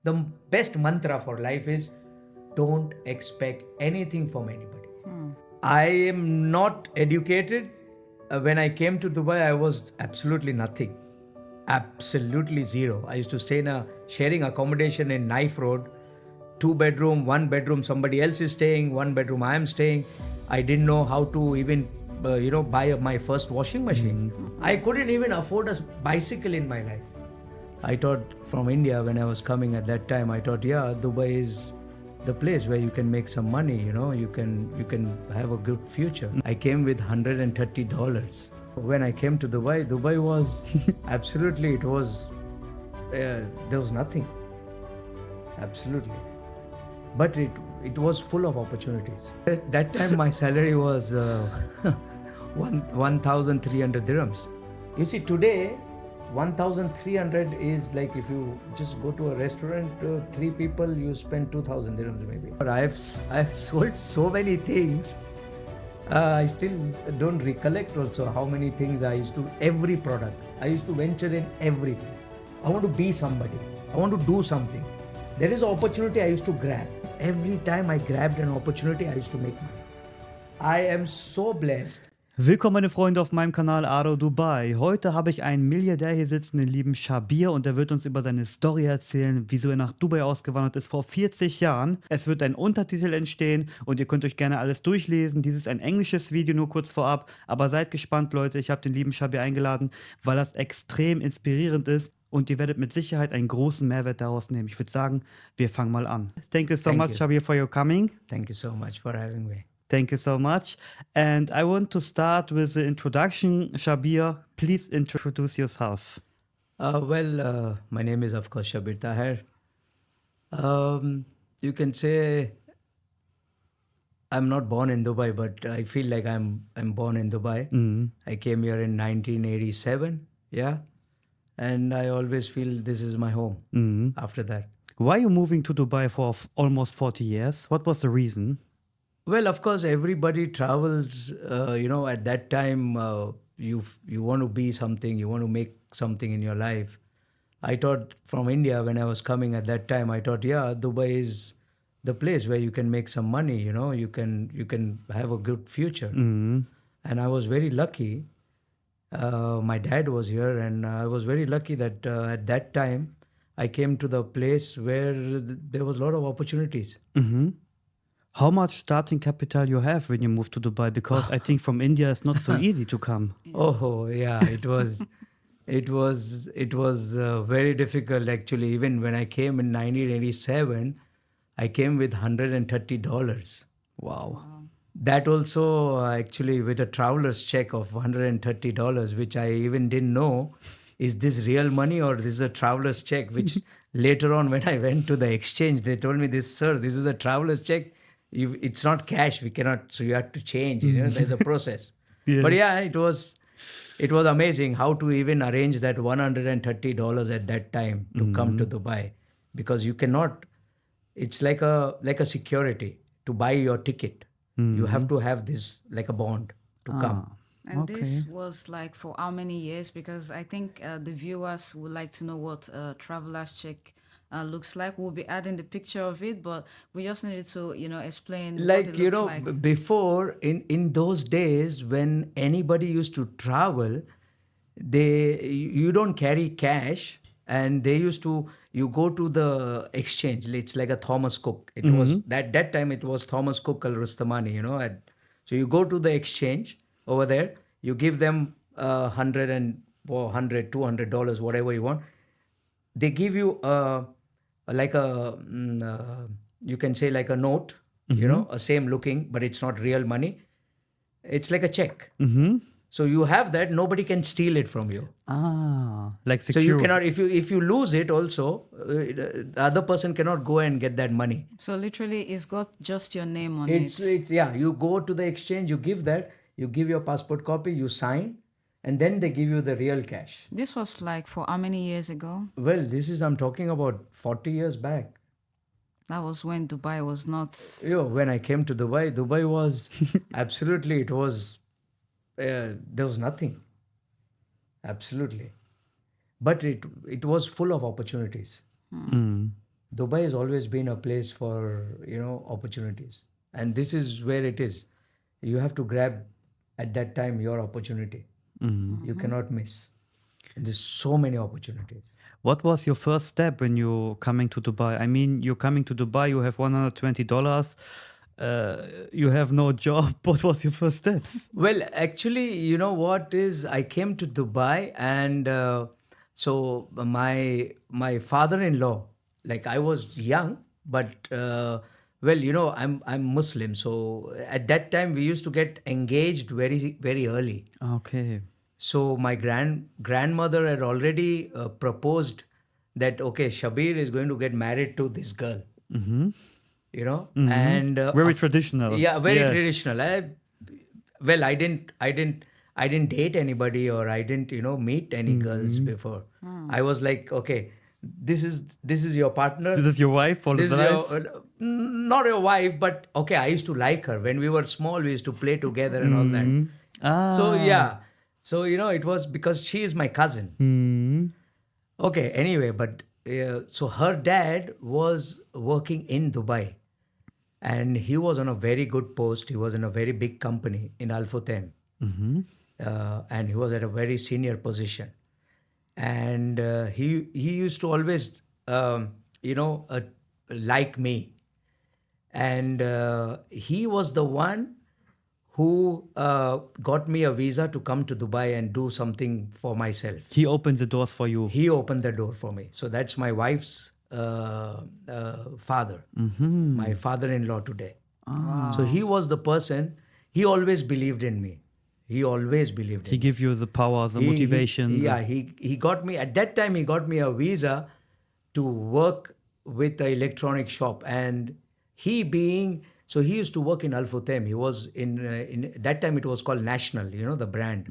The best mantra for life is don't expect anything from anybody. I am not educated. When I came to Dubai, I was absolutely nothing. Absolutely zero. I used to stay in a sharing accommodation in Knife Road. 2 bedroom, 1 bedroom, somebody else is staying, 1 bedroom I am staying. I didn't know how to even, buy my first washing machine. I couldn't even afford a bicycle in my life. I thought from India when I was coming at that time, I thought, yeah, Dubai is the place where you can make some money, you can have a good future. I came with $130. When I came to Dubai was absolutely, there was nothing. Absolutely. But it was full of opportunities. At that time, my salary was 1,300 dirhams. You see, today, 1,300 is like if you just go to a restaurant, 3 people, you spend 2,000 dirhams maybe. But I've sold so many things. I still don't recollect also how many things I used to, every product. I used to venture in everything. I want to be somebody. I want to do something. There is an opportunity I used to grab. Every time I grabbed an opportunity, I used to make money. I am so blessed. Willkommen meine Freunde auf meinem Kanal Ado Dubai. Heute habe ich einen Milliardär hier sitzen, den lieben Shabbir, und der wird uns über seine Story erzählen, wieso er nach Dubai ausgewandert ist vor 40 Jahren. Es wird ein Untertitel entstehen und ihr könnt euch gerne alles durchlesen. Dies ist ein englisches Video, nur kurz vorab, aber seid gespannt, Leute. Ich habe den lieben Shabbir eingeladen, weil das extrem inspirierend ist und ihr werdet mit Sicherheit einen großen Mehrwert daraus nehmen. Ich würde sagen, wir fangen mal an. Thank you so much, Shabbir, for your coming. Thank you so much for having me. Thank you so much. And I want to start with the introduction. Shabbir, please introduce yourself. My name is, of course, Shabbir Taher. You can say I'm not born in Dubai, but I feel like I'm born in Dubai. I came here in 1987, yeah. And I always feel this is my home after that. Why are you moving to Dubai for almost 40 years? What was the reason? Well, of course, everybody travels. At that time, you want to be something, you want to make something in your life. I thought from India when I was coming at that time, I thought, yeah, Dubai is the place where you can make some money. You can have a good future. And I was very lucky. My dad was here, and I was very lucky that at that time I came to the place where there was a lot of opportunities. How much starting capital you have when you move to Dubai? Because I think from India it's not so easy to come. Oh yeah, it was very difficult actually. Even when I came in 1987, I came with $130. Wow. That also actually with a traveler's check of $130, which I even didn't know, is this real money or this is a traveler's check? Which later on when I went to the exchange, they told me this, sir, this is a traveler's check. It's not cash. We cannot. So you have to change. There's a process. Yes. But yeah, it was amazing how to even arrange that $130 at that time to come to Dubai, because you cannot. It's like a security to buy your ticket. You have to have this like a bond to come. And this was like for how many years? Because I think the viewers would like to know what a traveler's check looks like. We'll be adding the picture of it, but we just needed to, explain Like, what it looks like. before, in those days when anybody used to travel, you don't carry cash, and they used to, you go to the exchange. It's like a Thomas Cook. It was that time it was Thomas Cook Al Rustamani, so you go to the exchange over there, you give them $100, $200, whatever you want. They give you you can say like a note, a same looking, but it's not real money. It's like a check. So you have that, nobody can steal it from you. Like secure. So you cannot, if you lose it also, the other person cannot go and get that money. So literally it's got just your name on it. Yeah, you go to the exchange, you give your passport copy, you sign, and then they give you the real cash. This was like for how many years ago? Well, I'm talking about 40 years back. That was when Dubai was not... When I came to Dubai was absolutely, there was nothing. Absolutely. But it was full of opportunities. Dubai has always been a place for, opportunities. And this is where it is. You have to grab at that time your opportunity. You cannot miss. There's so many opportunities. What was your first step when you coming to Dubai? I mean, you're coming to Dubai, you have $120, you have no job. What was your first steps? Well, actually, you know what is? I came to Dubai, and so my father-in-law, like I was young, but well, I'm Muslim, so at that time we used to get engaged very very early. Okay. So my grandmother had already proposed that okay, Shabbir is going to get married to this girl. And Very traditional. yeah, very Yeah. traditional. Well, I didn't date anybody, or I didn't meet any girls before. I was like, okay, this is your partner. This is your wife for This the is life? your, not your wife, but okay, I used to like her when we were small. We used to play together and all that. Ah. So yeah, so it was because she is my cousin. Okay, anyway, but so her dad was working in Dubai, and he was on a very good post. He was in a very big company in Al Futtaim, and he was at a very senior position. And he used to always, like me, and he was the one who got me a visa to come to Dubai and do something for myself. He opens the doors for you. He opened the door for me. So that's my wife's father, my father-in-law today. So he was the person, he always believed in me. He always believed in He me. give you the power, the motivation. He got me, at that time he got me a visa to work with the electronic shop. And he used to work in Al Futtaim. He was in that time it was called National, the brand.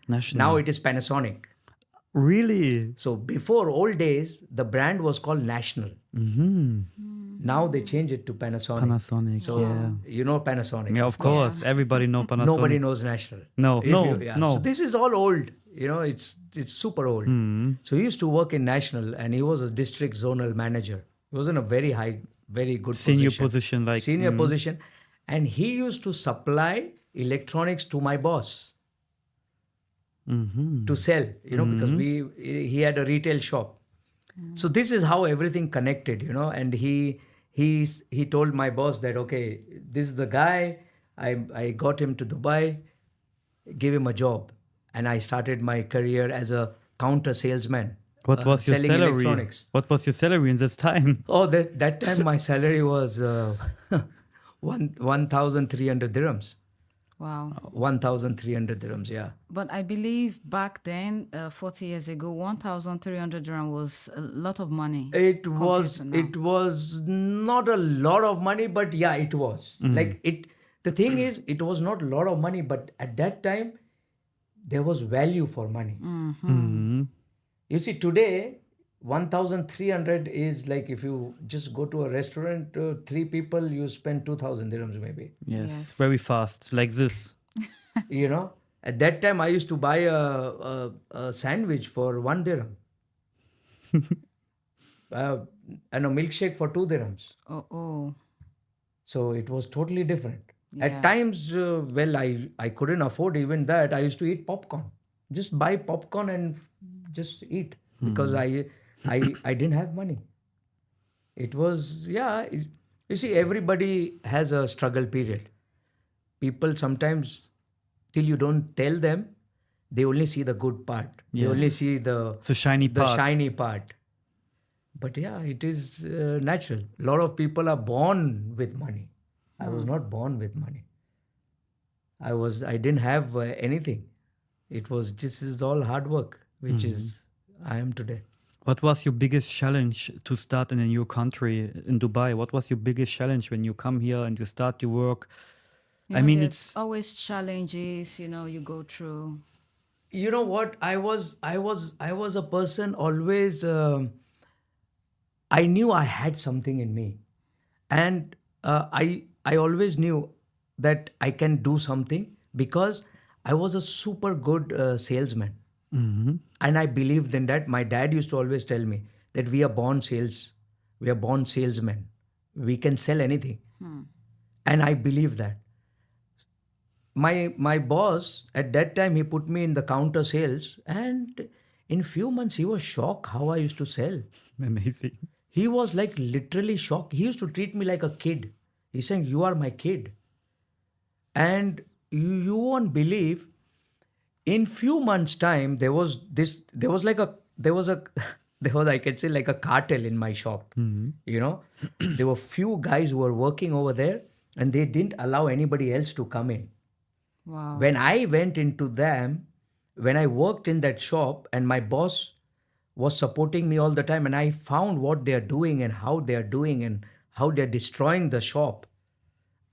National. Now it is Panasonic. Really? So before old days, the brand was called National. Now they change it to Panasonic. Panasonic, So yeah. you know Panasonic. Yeah, of course. Everybody know Panasonic. Nobody knows National. No, If no, you- no. So this is all old. It's super old. So he used to work in National, and he was a district zonal manager. He was in a very high, very good Senior position, like, senior position, and he used to supply electronics to my boss to sell. Because he had a retail shop. So this is how everything connected. And he told my boss that okay, this is the guy. I got him to Dubai, give him a job, and I started my career as a counter salesman. What was your selling salary? electronics. What was your salary in this time? Oh, that time my salary was 1,300 dirhams. Wow. 1,300 dirhams, yeah. But I believe back then, 40 years ago, 1,300 dirham was a lot of money. It compared to now. was not a lot of money, but yeah, it was. Like it. The thing is, it was not a lot of money, but at that time, there was value for money. You see, today, 1,300 is like if you just go to a restaurant, 3 people, you spend 2,000 dirhams maybe. Yes, very fast, like this. At that time, I used to buy a sandwich for 1 dirham. And a milkshake for 2 dirhams. Oh. So it was totally different. Yeah. At times, I couldn't afford even that. I used to eat popcorn. Just buy popcorn and just eat because I didn't have money. It was, you see, everybody has a struggle period. People sometimes, till you don't tell them, they only see the good part. They only Yes. see the shiny part. shiny part. But yeah, it is natural. A lot of people are born with money. I was not born with money. I didn't have anything. It was this is all hard work, which is I am today. What was your biggest challenge to start in a new country in Dubai? What was your biggest challenge when you come here and you start your work? There's it's always challenges, you go through. You know what? I was a person always. I knew I had something in me, and I always knew that I can do something because I was a super good salesman, and I believed in that. My dad used to always tell me that we are born We are born salesmen. We can sell anything. And I believe that. My boss, at that time, he put me in the counter sales, and in few months, he was shocked how I used to sell. Amazing. He was like literally shocked. He used to treat me like a kid. He's saying, "You are my kid." And you won't believe, in few months' time, there was I can say like a cartel in my shop. You know, there were few guys who were working over there, and they didn't allow anybody else to come in. Wow. When I went into them, when I worked in that shop, and my boss was supporting me all the time, and I found what they are doing and how they are doing and how they're destroying the shop.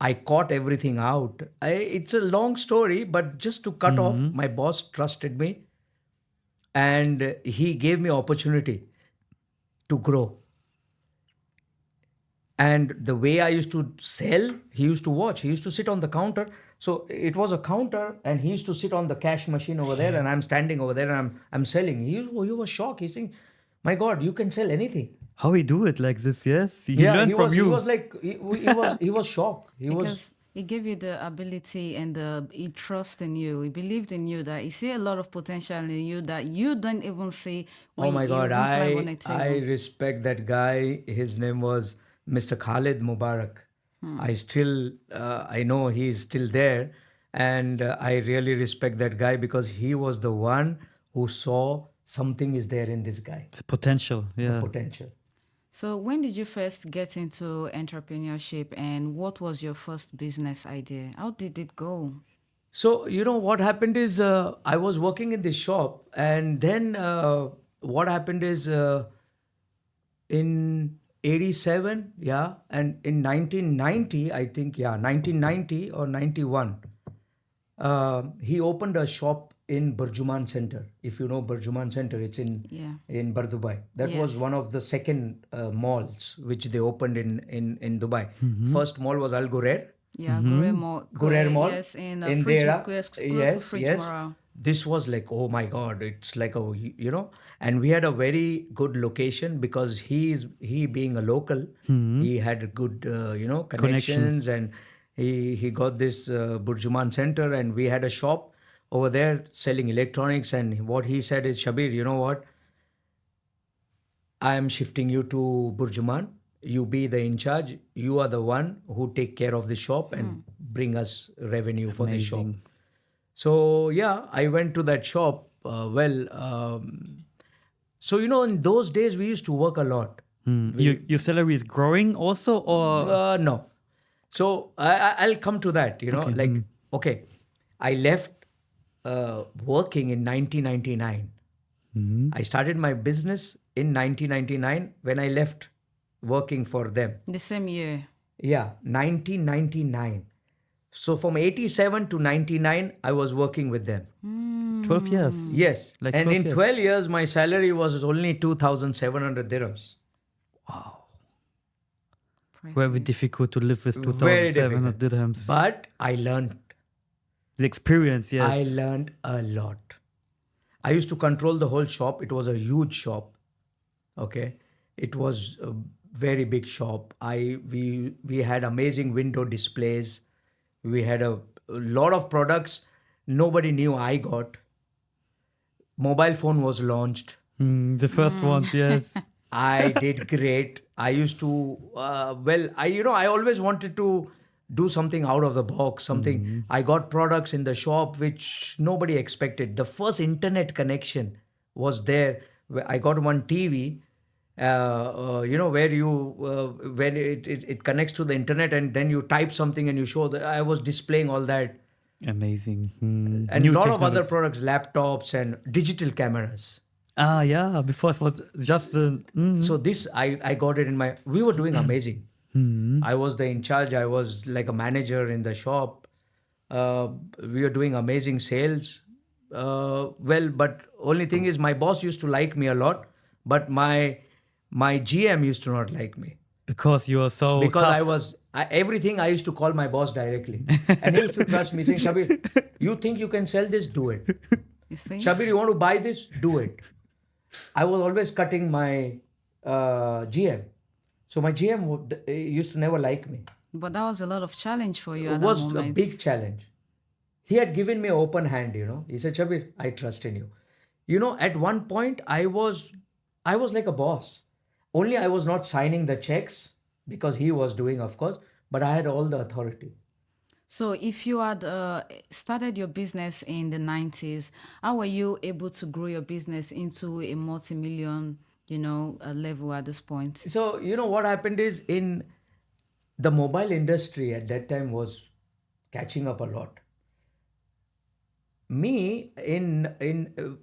I caught everything out. It's a long story, but just to cut off, my boss trusted me, and he gave me opportunity to grow. And the way I used to sell, he used to watch. He used to sit on the counter. So it was a counter, and he used to sit on the cash machine over there, and I'm standing over there, and I'm selling. He was shocked. He's saying, "My God, you can sell anything." How he do it like this? Yes, he Yeah, learned from you. He was like he was shocked. Because he gave you the ability and he trust in you. He believed in you, that he see a lot of potential in you that you don't even see when Oh my you God, even climb on a I table. respect that guy. His name was Mr. Khalid Mubarak. I still I know he's still there, and I really respect that guy because he was the one who saw something is there in this guy, The potential. the Yeah. potential. So when did you first get into entrepreneurship, and what was your first business idea? How did it go? So, what happened is I was working in this shop, and then what happened is in 87, yeah, and in 1990, I think, yeah, 1990 or 91, he opened a shop in Burjuman Center. If you know Burjuman Center, it's Yeah. in Dubai. That was Yes. one of the second malls which they opened in Dubai. First mall was Al Ghurair. Yeah, Guerrero Ghurair Mall yes, in in Fridge, there. close to Yes, Fridge yes. Morale. This was like, oh my God, it's like and we had a very good location because he being a local, he had good, connections, and he got this Burjuman Center, and we had a shop over there selling electronics. And what he said is, "Shabbir, you know what? I am shifting you to Burjuman. You be the in charge. You are the one who take care of the shop and bring us revenue for the shop." Amazing. So yeah, I went to that shop. So in those days we used to work a lot. Your salary is growing also, or No, so I'll come to that. Okay, I left working in 1999. I started my business in 1999 when I left working for them. The same year. Yeah, 1999. So from 87 to 99, I was working with them. 12 years? Yes. Like And 12 in years. 12 years, my salary was only 2,700 dirhams. Very difficult to live with Very 2,700 difficult. dirhams. But I learned. The experience, yes. I learned a lot. I used to control the whole shop. It was a huge shop. Okay. It was a very big shop. We had amazing window displays. We had a lot of products nobody knew I got. Mobile phone was launched. The first ones, yes. I did great. I used to, I always wanted to do something out of the box, something. I got products in the shop which nobody expected. The first internet connection was there. I got one TV, where when it connects to the internet, and then you type something and you show that. I was displaying all that. Amazing. And a New lot of other technology. products, laptops and digital cameras. Ah, yeah. Before it was just So this, I got it in my, we were doing amazing. I was the in charge. I was like a manager in the shop. We were doing amazing sales. But only thing is my boss used to like me a lot, but my GM used to not like me. because you are so Because tough. everything I used to call my boss directly. And he used to trust me, saying, "Shabbir, you think you can sell this? Do it. You see? Shabbir, you want to buy this? Do it." I was always cutting my GM. So my GM used to never like me. But that was a lot of challenge for you It at that was a moment. big challenge. He had given me an open hand, you know. He said, Shabbir, I trust in you. You know, at one point I was like a boss. Only I was not signing the checks because he was doing, of course, but I had all the authority. So if you had started your business in the 90s, how were you able to grow your business into a multi-million, level at this point? So, you know what happened is in the mobile industry at that time was catching up a lot. Me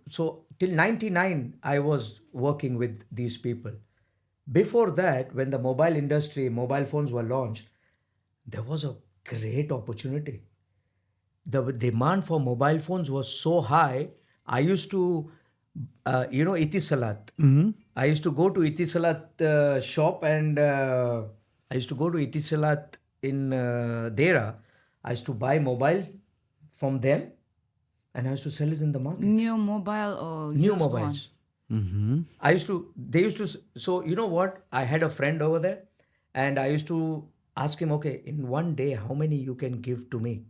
so till 99 I was working with these people. Before that, when the mobile phones were launched, there was a great opportunity. The demand for mobile phones was so high. I used to, Itisalat. I used to go to Itisalat shop, and I used to go to Itisalat in Dera. I used to buy mobiles from them, and I used to sell it in the market. New mobile or New used one? mobiles. So you know what? I had a friend over there, and I used to ask him, okay, in one day, how many you can give to me?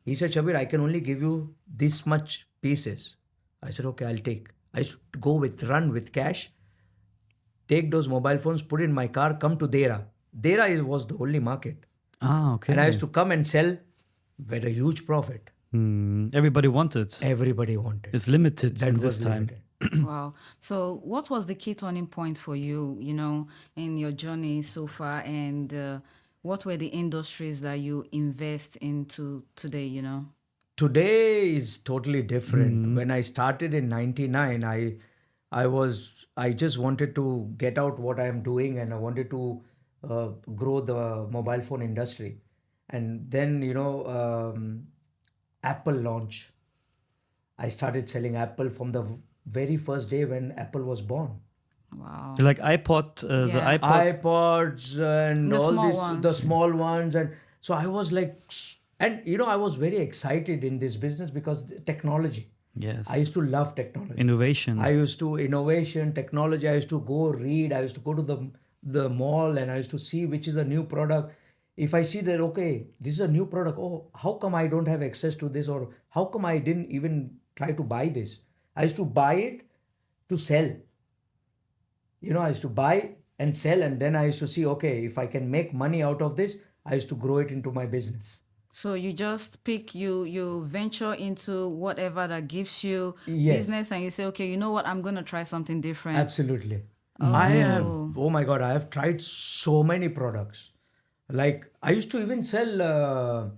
He said, Shabir, I can only give you this much pieces. I said, okay, I'll take. I used to run with cash, take those mobile phones, put it in my car, come to Dera. Was the only market. Ah, okay. And I used to come and sell with a huge profit. Everybody wanted. Everybody wanted. It's limited That in was this time. limited. Wow. So what was the key turning point for you, in your journey so far? And what were the industries that you invest into today? Today is totally different. When I started in 99, I just wanted to get out what I am doing, and I wanted to grow the mobile phone industry. And then, Apple launch. I started selling Apple from the very first day when Apple was born. Wow. Like iPod, the Yeah. iPod. iPods and The all small these, ones. the small ones. And so I was like, and I was very excited in this business because technology. Yes. I used to love technology. Innovation. Innovation, technology. I used to go read. I used to go to the mall, and I used to see which is a new product. If I see that, okay, this is a new product. Oh, how come I don't have access to this? Or how come I didn't even try to buy this? I used to buy it to sell. I used to buy and sell, and then I used to see, okay, if I can make money out of this, I used to grow it into my business. So you just you venture into whatever that gives you Yes. business, and you say, okay, you know what, I'm going to try something different. Absolutely. Oh my God, I have tried so many products. Like, I used to even sell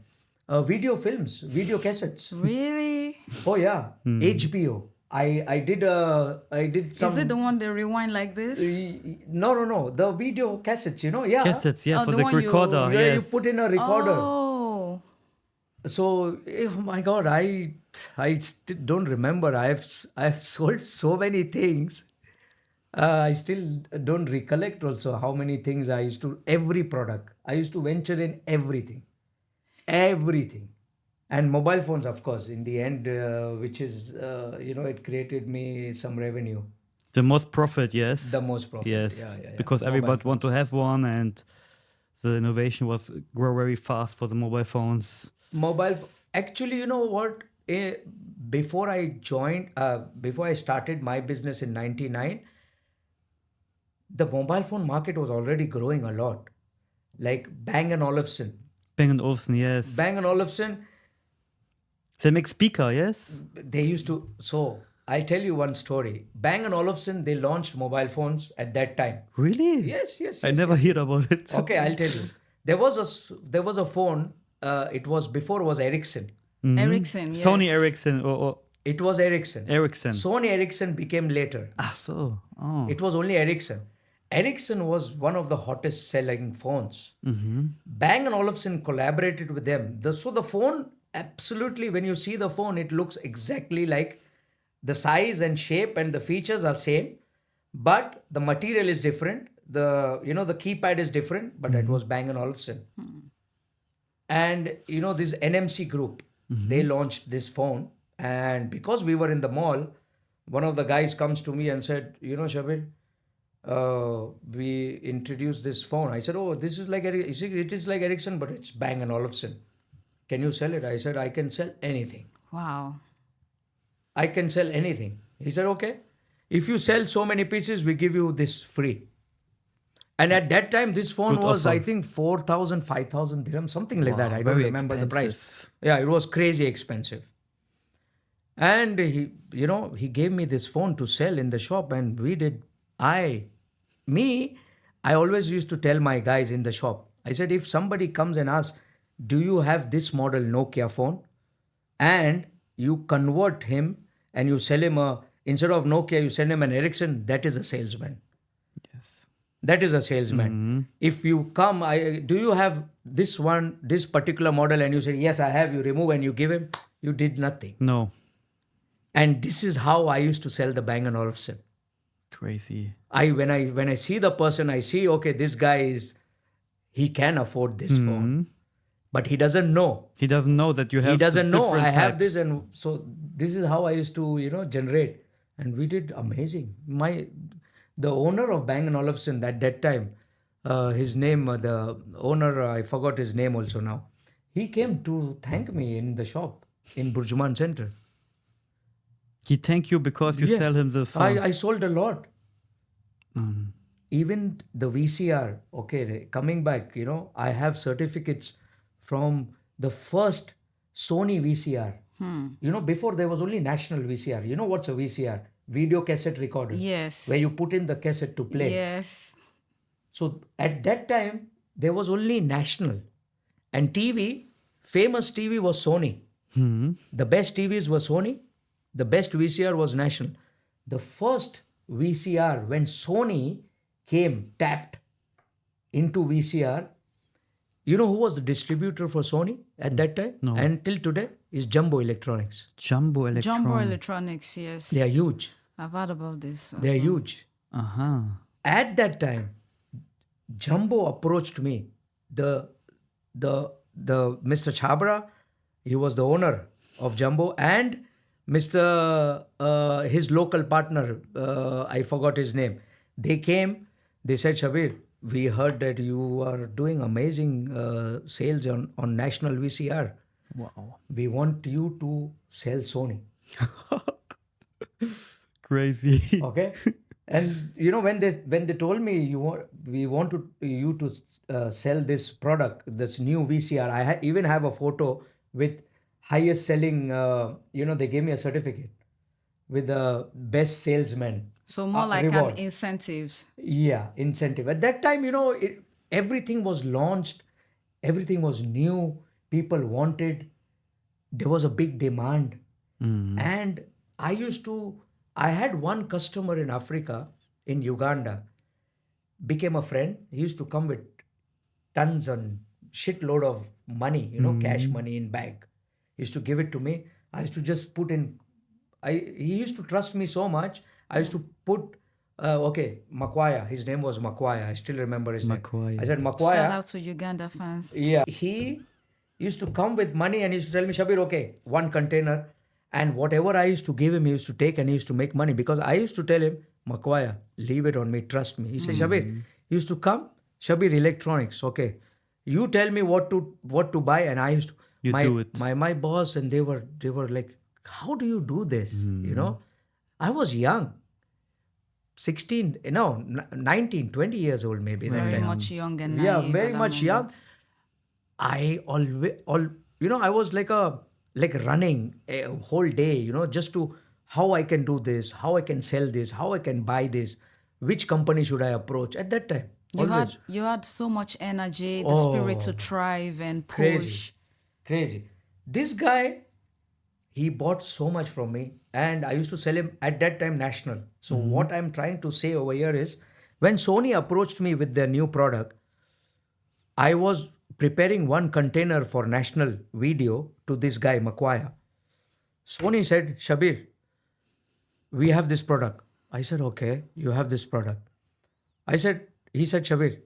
video films, video cassettes. Really? Oh yeah, HBO. I did some. Is it the one they rewind like this? No. The video cassettes, yeah. Cassettes, yeah, Oh, for the the one you- recorder. Where Yes. you put in a recorder. Oh. So, oh my God, I don't remember. I've sold so many things. I still don't recollect also how many things I used to, every product. I used to venture in everything. Everything. And mobile phones, of course, in the end, which is, it created me some revenue. The most profit, yes. The most profit. Yes. Yeah. Because Mobile everybody want to phones. have one, and the innovation was grow very fast for the mobile phones. Actually, you know what? Before I started my business in 99, the mobile phone market was already growing a lot. Like Bang& and Olufsen. Bang & Olufsen, yes. Bang & Olufsen, They make speaker, yes? they used to. So I'll tell you one story. Bang & Olufsen, they launched mobile phones at that time. Really? Yes. I never heard about it. Okay, I'll tell you. There was a phone. It was before it was Ericsson. Ericsson, yes. Sony Ericsson or It was Ericsson. Ericsson. Sony Ericsson became later. So. Oh. It was only Ericsson. Ericsson was one of the hottest selling phones. Bang & Olufsen collaborated with them. So the phone, absolutely, when you see the phone, it looks exactly like the size and shape and the features are same, but the material is different. The keypad is different, but it was Bang & Olufsen. And this NMC group, they launched this phone, and because we were in the mall, one of the guys comes to me and said, Shabbir, we introduced this phone. I said, oh, this is like, he said, it is like Ericsson, but it's Bang & Olufsen. Can you sell it? I said, I can sell anything. Wow. I can sell anything. He said, okay. If you sell so many pieces, we give you this free. And at that time, this phone Good was, offer. I think, 4,000, 5,000 dirhams, something like that. I don't very remember the price. expensive. Yeah, it was crazy expensive. And he gave me this phone to sell in the shop, and I always used to tell my guys in the shop, I said, if somebody comes and asks, do you have this model Nokia phone? And you convert him and you sell him instead of Nokia, you send him an Ericsson, that is a salesman. Yes. That is a salesman. If you come, do you have this particular model? And you say, yes, I have. You remove and you give him. You did nothing. No. And this is how I used to sell the Bang & Olufsen. Crazy. When I see the person, I see, okay, this guy he can afford this phone. But he doesn't know. He doesn't know that you have. He doesn't know different I have type. this. And so this is how I used to, generate. And we did amazing. The owner of Bang & Olufsen at that time, his name, the owner, I forgot his name also now. He came to thank me in the shop in Burjuman Center. He thank you because you Yeah. sell him the phone. I sold a lot. Even the VCR, okay, coming back, I have certificates from the first Sony VCR. Before there was only national VCR. You know what's a VCR? Video cassette recorder. Yes. Where you put in the cassette to play. Yes. So at that time, there was only national. And TV, famous TV was Sony. The best TVs were Sony. The best VCR was national. The first VCR, when Sony tapped into VCR, you know who was the distributor for Sony at that time? No. And till today is Jumbo Electronics. Jumbo Electron. Jumbo Electronics, yes. They are huge. I've heard about this. as They are well. huge. Uh-huh. At that time, Jumbo approached me. The Mr. Chabra, he was the owner of Jumbo, and his local partner, I forgot his name. They came. They said, Shabbir, we heard that you are doing amazing sales on national VCR. Wow. We want you to sell Sony. Crazy. Okay. And when they told me we want you to sell this product, this new VCR, I even have a photo with highest selling. They gave me a certificate with the best salesman. So more like reward. an incentives. Yeah, incentive. At that time, everything was launched, everything was new. People wanted. There was a big demand, and I had one customer in Africa, in Uganda, became a friend. He used to come with tons and shitload of money, cash money in bag. He used to give it to me. I used to just put in. He used to trust me so much. I used to put, Makwaya. His name was Makwaya. I still remember his Makwaya. name. I said, Shout Makwaya. out to Uganda fans. Yeah. He used to come with money and he used to tell me, Shabbir, okay, one container. And whatever I used to give him, he used to take and he used to make money. Because I used to tell him, Makwaya, leave it on me, trust me. He said, Shabbir, he used to come, Shabbir Electronics, okay. You tell me what to buy, and I used to do it. My boss, and they were like, how do you do this? I was young. 19, 20 years old maybe. that Very time. much young and naive. Yeah, at very that much young. moment. I I was like running a whole day, just to how I can do this, how I can sell this, how I can buy this, which company should I approach at that time. Always. You had so much energy, the spirit to thrive and push. Crazy. This guy, he bought so much from me, and I used to sell him at that time national. So what I'm trying to say over here is, when Sony approached me with their new product, I was preparing one container for national video to this guy, Makwaya. Sony said, Shabbir, we have this product. I said, okay, you have this product. He said, Shabbir,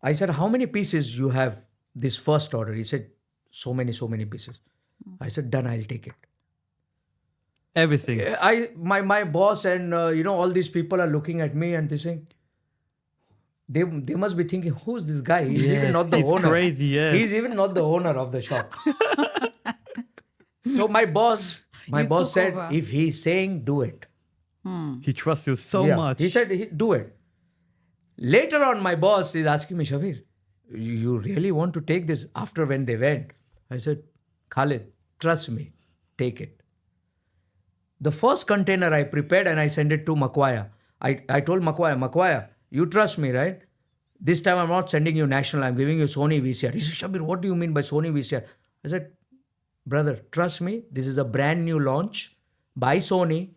I said, how many pieces you have this first order? He said, so many pieces. I said, done, I'll take it. Everything. My boss and all these people are looking at me and they saying, they must be thinking, who's this guy? He's even Yes, not the he's owner. crazy, yes. He's even not the owner of the shop. So my boss You took said, over. if he's saying, do it. He trusts you so Yeah. much. He said, do it. Later on, my boss is asking me, Shabbir, you really want to take this after when they went? I said, Khalid, trust me, take it. The first container I prepared and I sent it to Makwaya. I told Makwaya, you trust me, right? This time I'm not sending you national, I'm giving you Sony VCR. He said, Shabbir, what do you mean by Sony VCR? I said, brother, trust me, this is a brand new launch by Sony.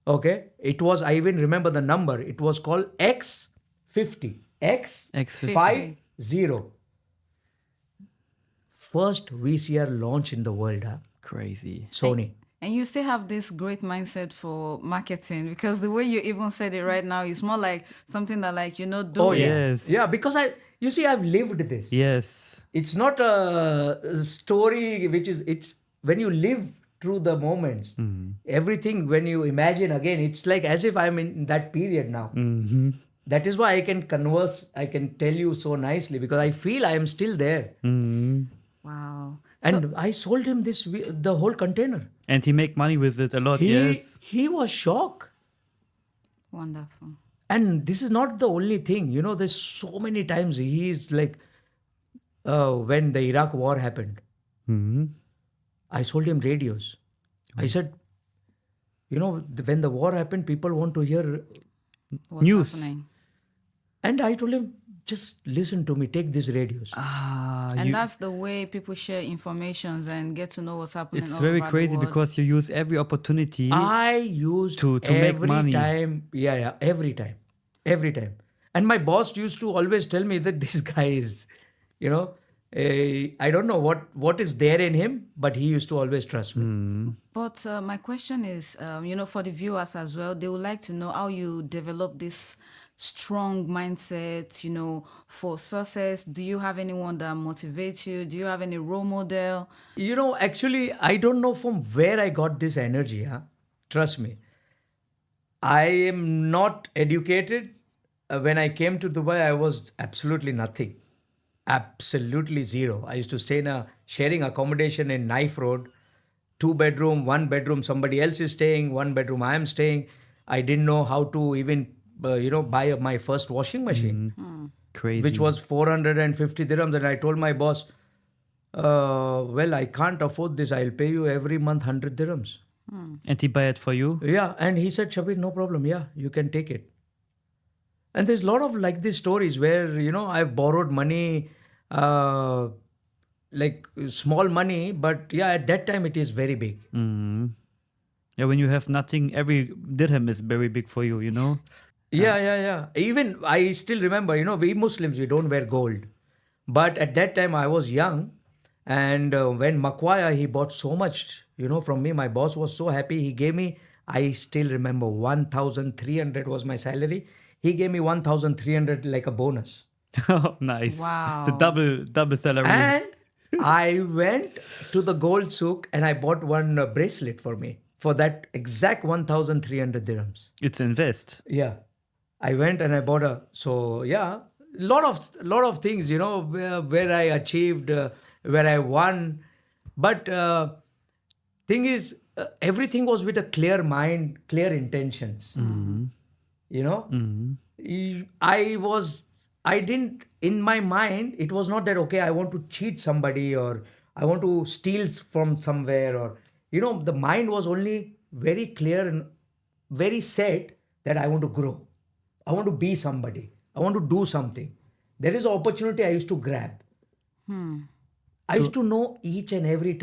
Okay, it was, I even remember the number, it was called X50. X50. First VCR launch in the world, huh? Crazy. Sony. And you still have this great mindset for marketing, because the way you even said it right now is more like something that, like, do Oh it. yeah. Yes. Yeah, because I've lived this. Yes. It's not a story it's when you live through the moments, everything, when you imagine again, it's like as if I'm in that period now. Mm-hmm. That is why I can tell you so nicely, because I feel I am still there. Mm-hmm. Wow. And I sold him the whole container. And he make money with it a lot, He yes. was shocked. Wonderful. And this is not the only thing. There's so many times he's like, when the Iraq war happened, Mm-hmm. I sold him radios. I said, when the war happened, people want to hear. What's News. happening? And I told him, just listen to me, take these radios. And that's the way people share informations and get to know what's happening it's all very over crazy the world. because you use every opportunity. I used to make money. time. Yeah, every time. And my boss used to always tell me that this guy is, I don't know what is there in him, but he used to always trust me. But my question is, for the viewers as well, they would like to know how you develop this strong mindset, for success. Do you have anyone that motivates you? Do you have any role model? Actually, I don't know from where I got this energy. Huh? Trust me. I am not educated. When I came to Dubai, I was absolutely nothing. Absolutely zero. I used to stay in a sharing accommodation in Knife Road. 2 bedroom, 1 bedroom, somebody else is staying, 1 bedroom I am staying. I didn't know how to even, buy my first washing machine, Crazy. which was 450 dirhams. And I told my boss, well, I can't afford this. I'll pay you every month 100 dirhams. And he buy it for you? Yeah. And he said, Shabbir, no problem. Yeah, you can take it. And there's a lot of like these stories where, I've borrowed money, like small money, but yeah, at that time it is very big. Yeah, when you have nothing, every dirham is very big for you, Yeah. Even I still remember, we Muslims, we don't wear gold. But at that time I was young. And when Makwaya, he bought so much, from me. My boss was so happy. He gave me, I still remember, 1,300 was my salary. He gave me 1,300 like a bonus. Nice. Wow. It's a double salary. And I went to the gold souk and I bought one bracelet for me for that exact 1,300 dirhams. It's invest. Yeah. I went and I bought lot of things, where I achieved, where I won. But thing is, everything was with a clear mind, clear intentions. I didn't, in my mind, it was not that, okay, I want to cheat somebody or I want to steal from somewhere, or, the mind was only very clear and very set that I want to grow. I want to be somebody. I want to do something. There is an opportunity I used to grab. I used to know each and every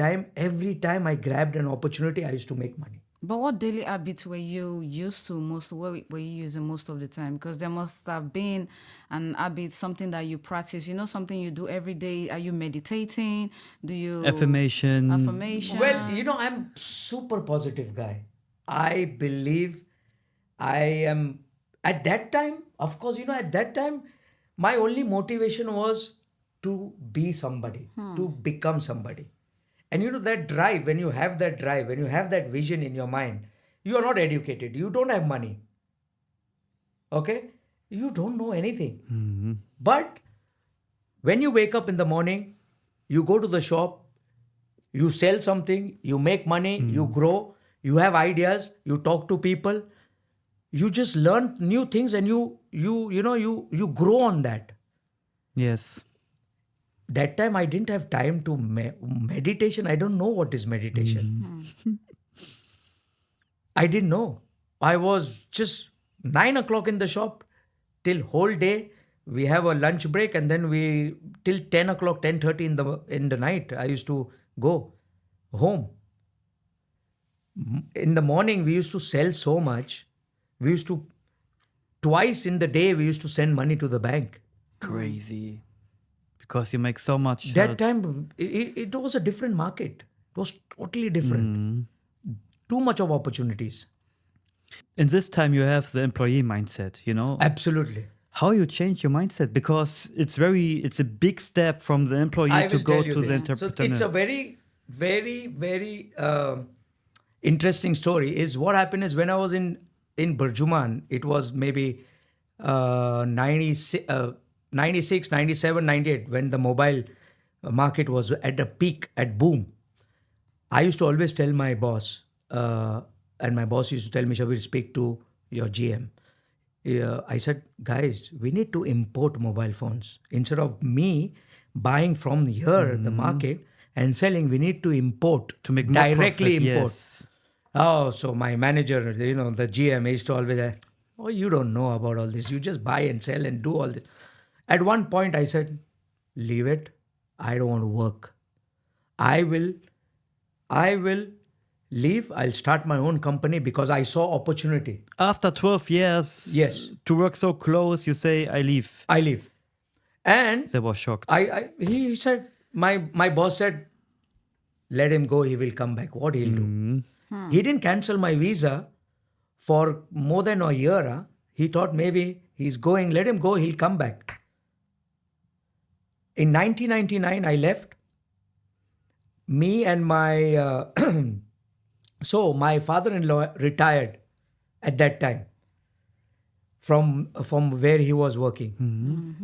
time I grabbed an opportunity, I used to make money. But what daily habits were you used to most? What were you using most of the time? Because there must have been an habit, something that you practice. Something you do every day. Are you meditating? Do you Affirmation. Affirmation. Well, I'm super positive guy. I believe I am at that time. Of course, at that time, my only motivation was to be somebody, to become somebody. And that drive, when you have that drive, when you have that vision in your mind, you are not educated, you don't have money. Okay? You don't know anything. But when you wake up in the morning, you go to the shop, you sell something, you make money, you grow, you have ideas, you talk to people, you just learn new things, and you grow on that. Yes. That time I didn't have time to meditation. I don't know what is meditation. I didn't know. I was just 9 o'clock in the shop till whole day. We have a lunch break, and then we till 10 o'clock, 10:30 in the night. I used to go home. In the morning, we used to sell so much. We used to twice in the day we used to send money to the bank. Crazy. Because you make so much. That time it was a different market. It was totally different. Too much of opportunities. In this time, you have the employee mindset, Absolutely. How you change your mindset? Because it's a big step from the employee to go to the entrepreneur. So it's a very, very, very interesting story. Is what happened is when I was in Burjuman, it was maybe 96, 97, 98, when the mobile market was at a peak, at boom. I used to always tell my boss, and my boss used to tell me, Shabbir, speak to your GM. I said, guys, we need to import mobile phones. Instead of me buying from here, the market, and selling, we need to import. To make more directly profit, import. yes. Oh, so my manager, the GM used to always say, oh, you don't know about all this. You just buy and sell and do all this. At one point, I said, leave it. I don't want to work. I will leave. I'll start my own company because I saw opportunity. After 12 years, Yes, to work so close, you say, I leave. I leave. And They were shocked. he said, my boss said, let him go. He will come back. What he'll do? He didn't cancel my visa for more than a year. Huh? He thought maybe he's going. Let him go. He'll come back. In 1999, I left. Me and my so my father-in-law retired at that time from where he was working,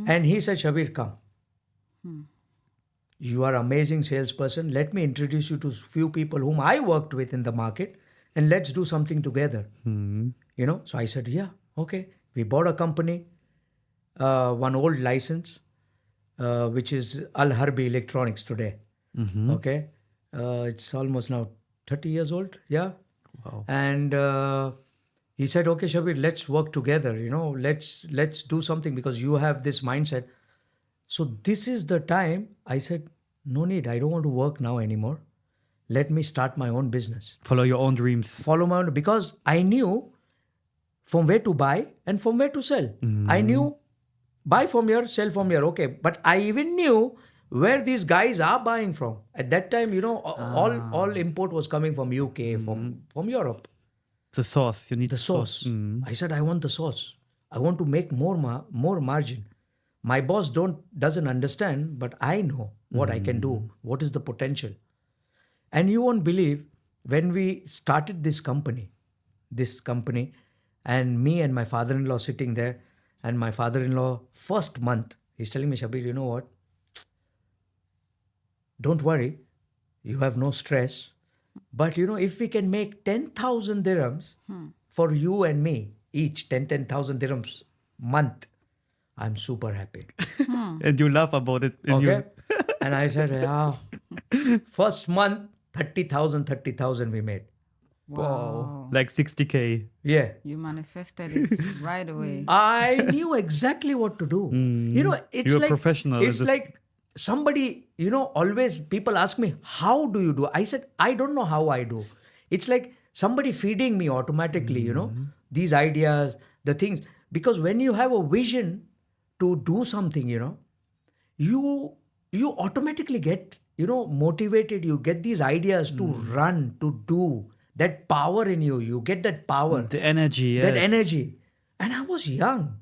and he said, Shabbir, come. You are an amazing salesperson. Let me introduce you to few people whom I worked with in the market, and let's do something together. So I said, yeah, okay. We bought a company, one old license, which is Al Harbi Electronics today. Okay. It's almost now 30 years old. Yeah. Wow. And he said, okay, Shabbir, let's work together. Let's do something because you have this mindset. So this is the time I said, no need. I don't want to work now anymore. Let me start my own business. Follow your own dreams. Follow my own, because I knew from where to buy and from where to sell. I knew buy from here, sell from here. Okay. But I even knew where these guys are buying from. At that time, all import was coming from UK, from Europe. The source. You need The source. I said, I want the source. I want to make more margin. My boss doesn't understand, but I know what I can do. What is the potential? And you won't believe, when we started this company, and me and my father-in-law sitting there, and my father-in-law, first month, he's telling me, Shabbir, you know what? Don't worry. You have no stress. But if we can make 10,000 dirhams for you and me, each 10,000 dirhams month, I'm super happy. And you laugh about it. Okay. And I said, yeah. First month, 30,000 we made. Wow. Like 60K. Yeah. You manifested it right away. I knew exactly what to do. It's You're like professional. It's like somebody, always people ask me, how do you do? I said, I don't know how I do. It's like somebody feeding me automatically, these ideas, the things. Because when you have a vision to do something, you automatically get, motivated. You get these ideas to run, to do. That power in you. You get that power. The energy, yes. That energy. And I was young.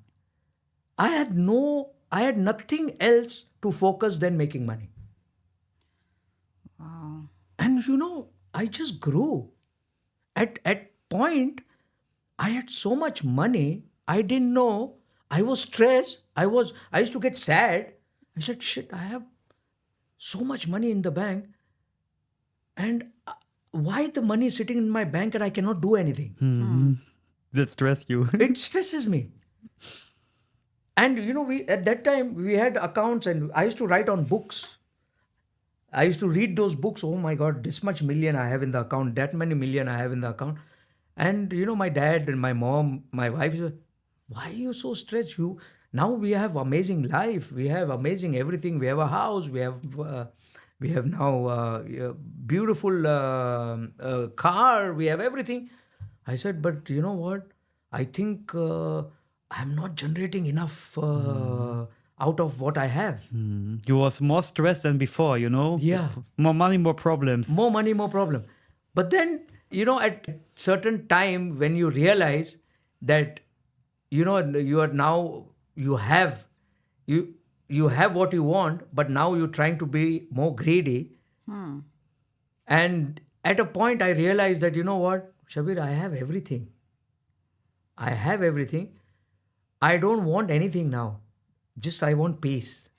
I had nothing else to focus than making money. Wow. And And I just grew. At point, I had so much money, I didn't know. I was stressed. I used to get sad. I said, shit, I have so much money in the bank. And why the money is sitting in my bank and I cannot do anything? That stress you. It stresses me. And we at that time we had accounts, and I used to write on books. I used to read those books. Oh my God, this much million I have in the account, that many million I have in the account. And my dad and my mom, my wife said, why are you so stressed? Now we have amazing life. We have amazing everything. We have a house. We have now a beautiful car. We have everything. I said, but you know what? I think I'm not generating enough out of what I have. You was more stressed than before, Yeah. More money, more problems. More money, more problem. But then, at certain time when you realize that, you are now, you have what you want, but now you're trying to be more greedy. And at a point I realized that, what, Shabbir, I have everything. I have everything. I don't want anything now. Just I want peace.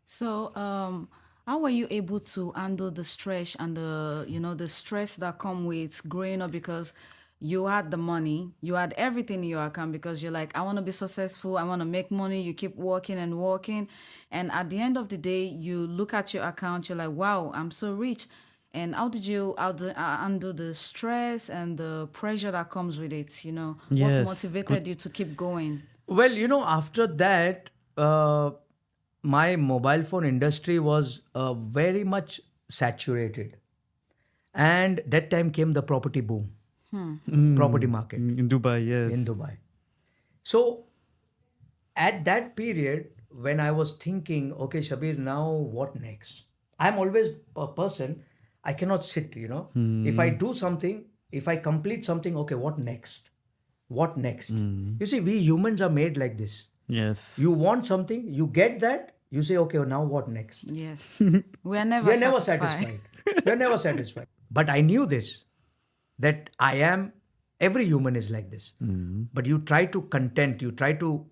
So, how were you able to handle the stress and the stress that come with growing up? Because you had the money, you had everything in your account because you're like, I want to be successful, I want to make money. You keep working and working. And at the end of the day, you look at your account, you're like, wow, I'm so rich. And how did you handle the stress and the pressure that comes with it? What Yes, motivated you to keep going? Well, after that, my mobile phone industry was very much saturated. And that time came the property boom, property market In Dubai, yes. in Dubai. So at that period, when I was thinking, okay, Shabbir, now what next? I'm always a person, I cannot sit, If I do something, if I complete something, okay, what next? What next? You see, we humans are made like this. Yes. You want something, you get that, you say, okay, now what next? Yes. We are never We are never satisfied. satisfied. We are never satisfied. But I knew this, that every human is like this. But you try to content, you try to,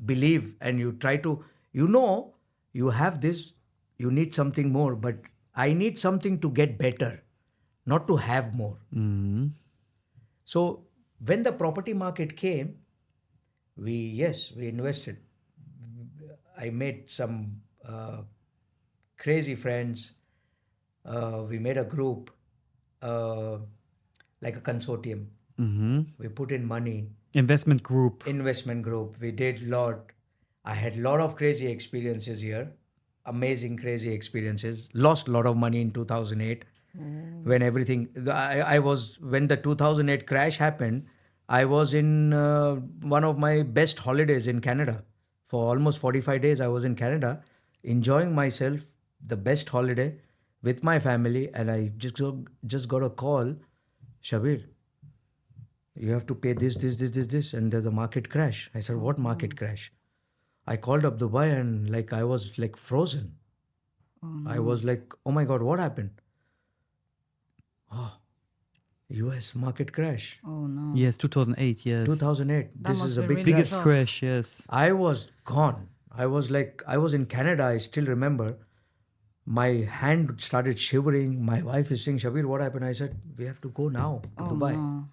believe, and you try to, you have this, you need something more, but I need something to get better, not to have more. So when the property market came, we invested. I made some crazy friends. We made a group, like a consortium. We put in money, Investment group. investment group. We did lot. I had lot of crazy experiences here, amazing crazy experiences. Lost a lot of money in 2008 when everything. When the 2008 crash happened. I was in one of my best holidays in Canada. For almost 45 days, I was in Canada, enjoying myself, the best holiday with my family, and I just got a call, Shabbir, you have to pay this, and there's a market crash. I said, what market crash? I called up Dubai and I was like frozen. I was like, oh my God, what happened? Oh, US market crash. Oh no. Yes, 2008, yes. 2008. That This must is a be big really crash. Biggest tough. crash, yes. I was gone. I was in Canada. I still remember. My hand started shivering. My wife is saying, Shabbir, what happened? I said, we have to go now to Oh Dubai. no.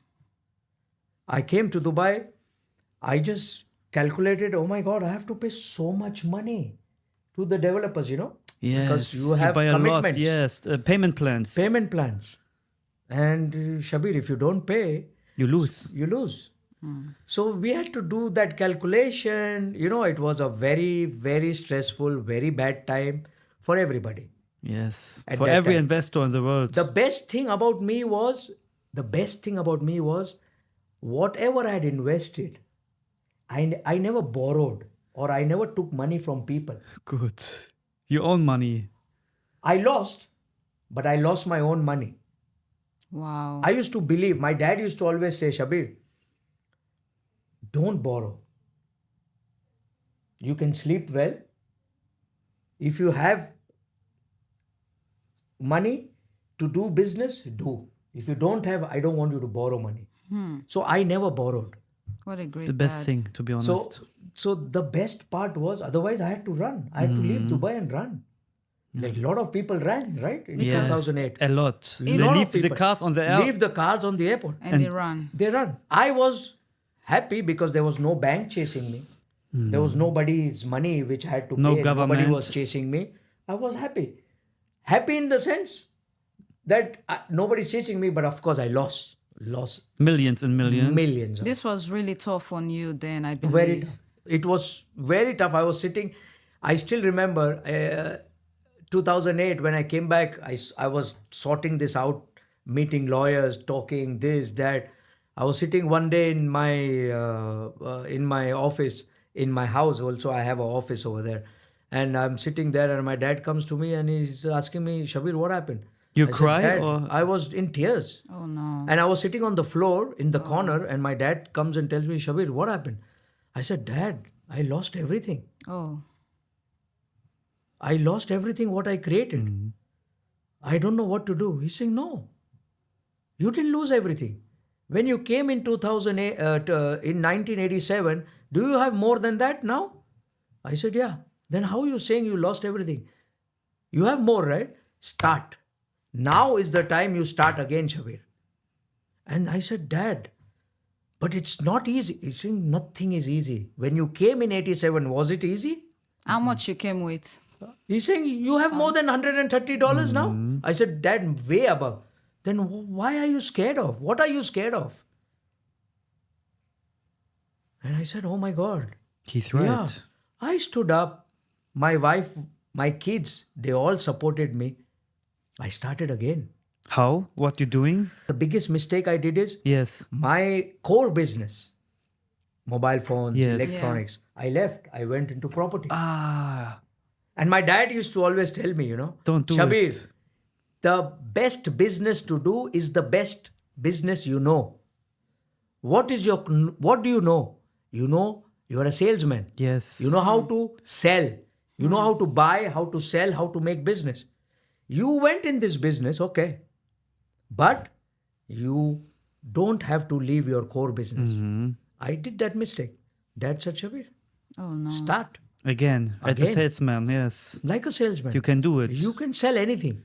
I came to Dubai. I just calculated, oh my God, I have to pay so much money to the developers, Yes. Because you have buy a lot, commitments, yes. Payment plans. payment plans. And Shabbir, if you don't pay, You lose. you lose. So we had to do that calculation. It was a very, very stressful, very bad time for everybody. Yes. At For that every time. investor in the world. The best thing about me was, whatever I had invested, I never borrowed or I never took money from people. Good. You own money. I lost, but I lost my own money. Wow. I used to believe, my dad used to always say, Shabbir, don't borrow. You can sleep well. If you have money, to do business, do. If you don't have, I don't want you to borrow money. So I never borrowed. What a great The best dad. thing, to be honest. So the best part was, otherwise I had to run. I had to leave Dubai and run. Like a lot of people ran, right? In Yes, 2008. a lot. They Lot of leave the people cars on the air. leave the cars on the airport. And they run. They run. I was happy because there was no bank chasing me. There was nobody's money which I had to No pay. Nobody government. was chasing me. I was happy. Happy in the sense that nobody's chasing me, but of course I lost Millions and millions. millions. This was really tough on you then, I believe. Very tough. It was very tough. I was sitting, I still remember 2008 when I came back, I was sorting this out, meeting lawyers, talking this, that. I was sitting one day in my office, in my house also. I have an office over there. And I'm sitting there and my dad comes to me and he's asking me, Shabbir, what happened? You I said, cry "Dad," or- I was in tears. Oh no. And I was sitting on the floor in the corner and my dad comes and tells me, Shabbir, what happened? I said, Dad, I lost everything. Oh. I lost everything what I created. I don't know what to do. He's saying, no, you didn't lose everything. When you came in 2008, in 1987, do you have more than that now? I said, yeah. Then how are you saying you lost everything? You have more, right? Start. Now is the time you start again, Shabbir. And I said, Dad, but it's not easy. He's saying nothing is easy. When you came in 87, was it easy? How much you came with? He's saying, you have more than $130 now? I said, Dad, way above. Then why are you scared of? What are you scared of? And I said, oh my God. He's right. Yeah. I stood up. My wife, my kids, they all supported me. I started again. How? What you doing? The biggest mistake I did is Yes. my core business, mobile phones, Yes. electronics. I left. I went into property. Ah, And my dad used to always tell me, Don't do Shabbir, it. the best business to do is the best business you know. What do you know? You know you are a salesman. yes. You know how to sell. You know how to buy, how to sell, how to make business. You went in this business, okay. But you don't have to leave your core business. I did that mistake. Dad said, Shabbir, Oh no. start Again, as a Again. salesman, yes. like a salesman. You can do it. You can sell anything.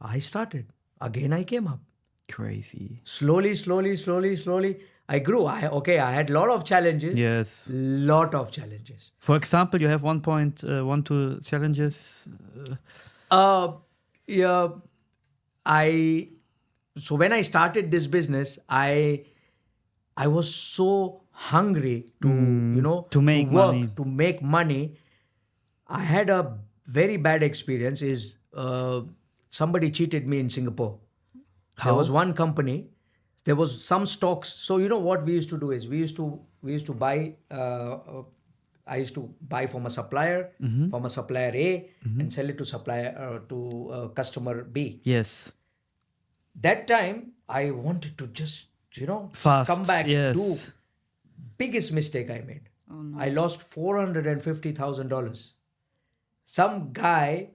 I started. Again, I came up. Crazy. Slowly, I grew. I had a lot of challenges. Yes. Lot of challenges. For example, you have 1.12 challenges. Yeah. So when I started this business, I was so hungry to to make work, money. to make money. I had a very bad experience. Somebody cheated me in Singapore. How? There was one company. There was some stocks. So what we used to do is we used to buy. I used to buy from a supplier, from a supplier A, and sell it to customer B. Yes. That time I wanted to just Fast, come back. yes. Do biggest mistake I made. I lost $450,000. Some guy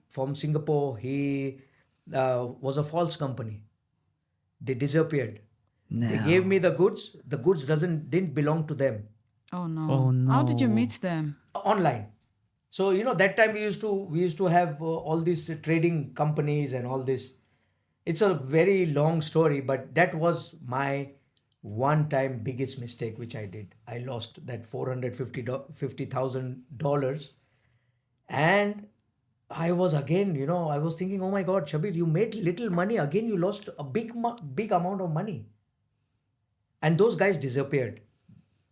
from Singapore. He was a false company. They disappeared. They No. gave me the goods. The goods didn't belong to them. Oh no. Oh, How did you no. meet them? Online. So that time we used to have all these trading companies and all this. It's a very long story, but that was my one-time biggest mistake which I did. I lost that $450,000, and I was again, I was thinking, oh my God, Shabbir, you made little money again. You lost a big amount of money, and those guys disappeared.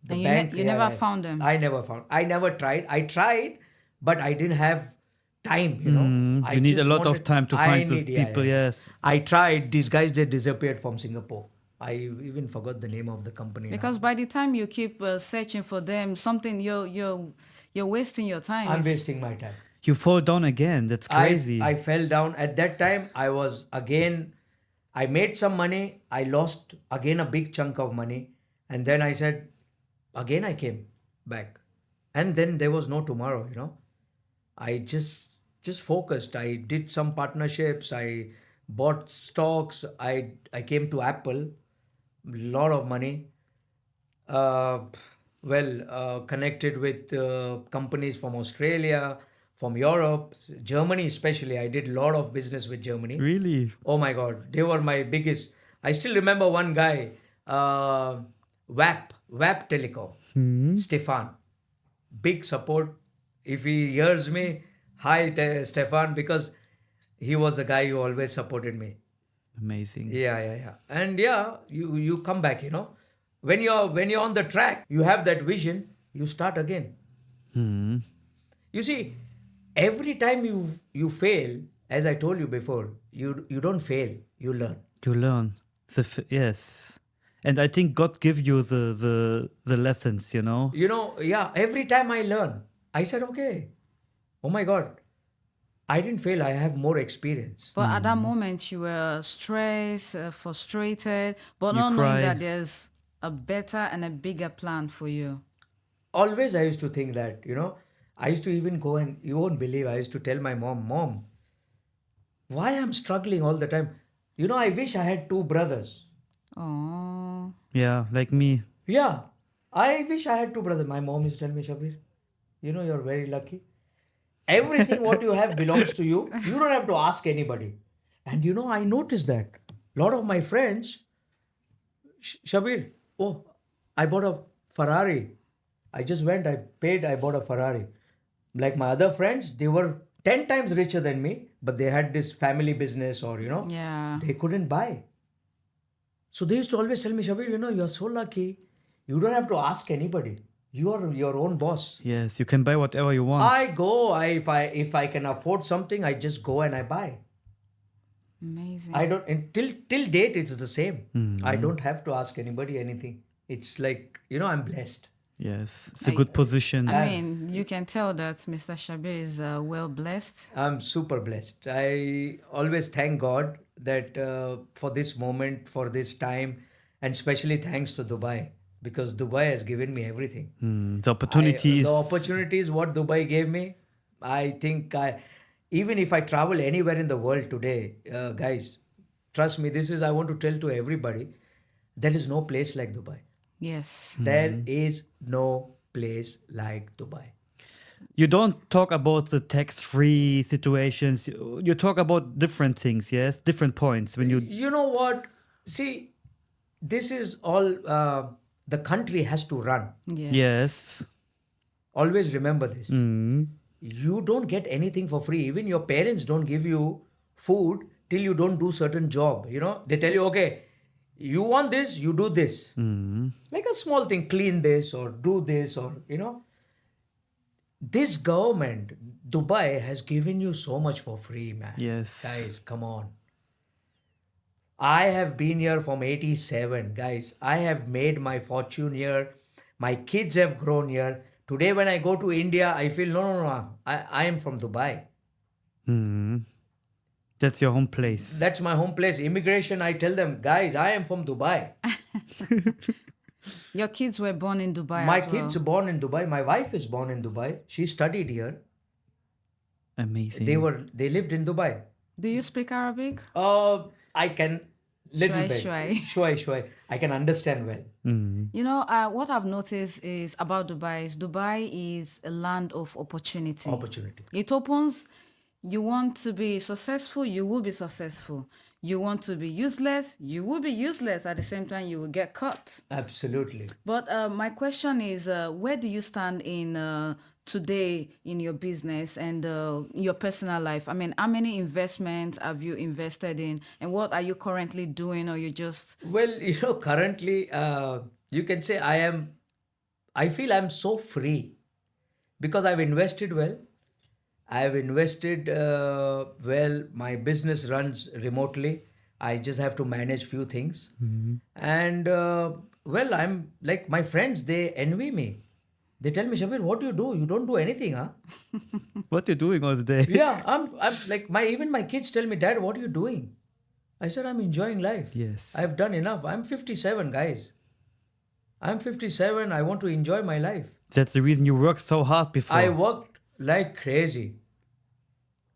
The And bank, you never found them? I never found. I never tried. I tried, but I didn't have time. I You need a just lot of wanted- time to I find those need- yeah, people, yeah. yes. I tried. These guys, they disappeared from Singapore. I even forgot the name of the company. now. Because by the time you keep searching for them, something you're wasting your time. I'm It's- wasting my time. You fall down again. That's crazy. I fell down. At that time, I made some money. I lost again a big chunk of money. And then I said, again I came back. And then there was no tomorrow, I just just focused. I did some partnerships. I bought stocks. I came to Apple, lot of money. Uh, connected with companies from Australia, from Europe, Germany especially. I did a lot of business with Germany. Really? Oh my God, they were my biggest. I still remember one guy, WAP Telecom, Stefan. Big support. If he hears me, hi Stefan, because he was the guy who always supported me. Amazing. Yeah. And yeah, you come back, When you're on the track, you have that vision, you start again. You see, every time you fail, as I told you before, you don't fail, you learn. You learn. Yes. And I think God give you the lessons, Every time I learn, I said, okay, oh my God, I didn't fail, I have more experience. But at that moment, you were stressed, frustrated, but You not knowing cried. that there's a better and a bigger plan for you. Always I used to think that, I used to even go, and you won't believe, I used to tell my mom, why I'm struggling all the time. I wish I had two brothers. Oh, Yeah, like me. Yeah, I wish I had two brothers. My mom used to tell me, Shabbir, you're very lucky. Everything what you have belongs to you. You don't have to ask anybody. And I noticed that. A lot of my friends, Shabbir, oh, I bought a Ferrari. I just went, I paid, I bought a Ferrari. Like my other friends, they were 10 times richer than me, but they had this family business or, yeah. they couldn't buy. So they used to always tell me, Shabbir, you're so lucky. You don't have to ask anybody. You are your own boss. Yes, you can buy whatever you want. I go, if I can afford something, I just go and I buy. Amazing. I don't, and till date it's the same. I don't have to ask anybody anything. It's like, I'm blessed. Yes, it's a good position. I mean, you can tell that Mr. Shabbir is well blessed. I'm super blessed. I always thank God that for this moment, for this time, and especially thanks to Dubai, because Dubai has given me everything. The opportunities. The opportunities what Dubai gave me, I think even if I travel anywhere in the world today, guys, trust me, I want to tell to everybody, there is no place like Dubai. Yes. There is no place like Dubai. You don't talk about the tax-free situations. You talk about different things, yes? Different points. When You know what? See, this is all the country has to run. Yes. Always remember this. You don't get anything for free. Even your parents don't give you food till you don't do certain job. They tell you, okay, you want this, you do this. Like a small thing, clean this or do this or, This government, Dubai, has given you so much for free, man. Yes. Guys, come on. I have been here from 87, guys. I have made my fortune here. My kids have grown here. Today, when I go to India, I feel, no. I am from Dubai. That's your home place. That's my home place. Immigration, I tell them, guys, I am from Dubai. Your kids were born in Dubai My as well. kids are born in Dubai. My wife is born in Dubai. She studied here. Amazing. They lived in Dubai. Do you speak Arabic? I can little Shwai, bit. shwai. Shwai. I can understand well. You know, what I've noticed is about Dubai is a land of opportunity. Opportunity. It opens, you want to be successful, you will be successful. You want to be useless, you will be useless. At the same time, you will get caught. Absolutely. But my question is, where do you stand in today in your business and your personal life? I mean, how many investments have you invested in, and what are you currently doing, or you just... Well, currently, you can say I feel I'm so free because I've invested well. I've invested well. My business runs remotely. I just have to manage few things. And I'm like my friends, they envy me. They tell me, Shabbir, what do you do? You don't do anything, huh? What are you doing all the day? Yeah, I'm like even my kids tell me, Dad, what are you doing? I said, I'm enjoying life. Yes. I've done enough. I'm 57, guys. I'm 57. I want to enjoy my life. That's the reason you worked so hard before. I worked like crazy.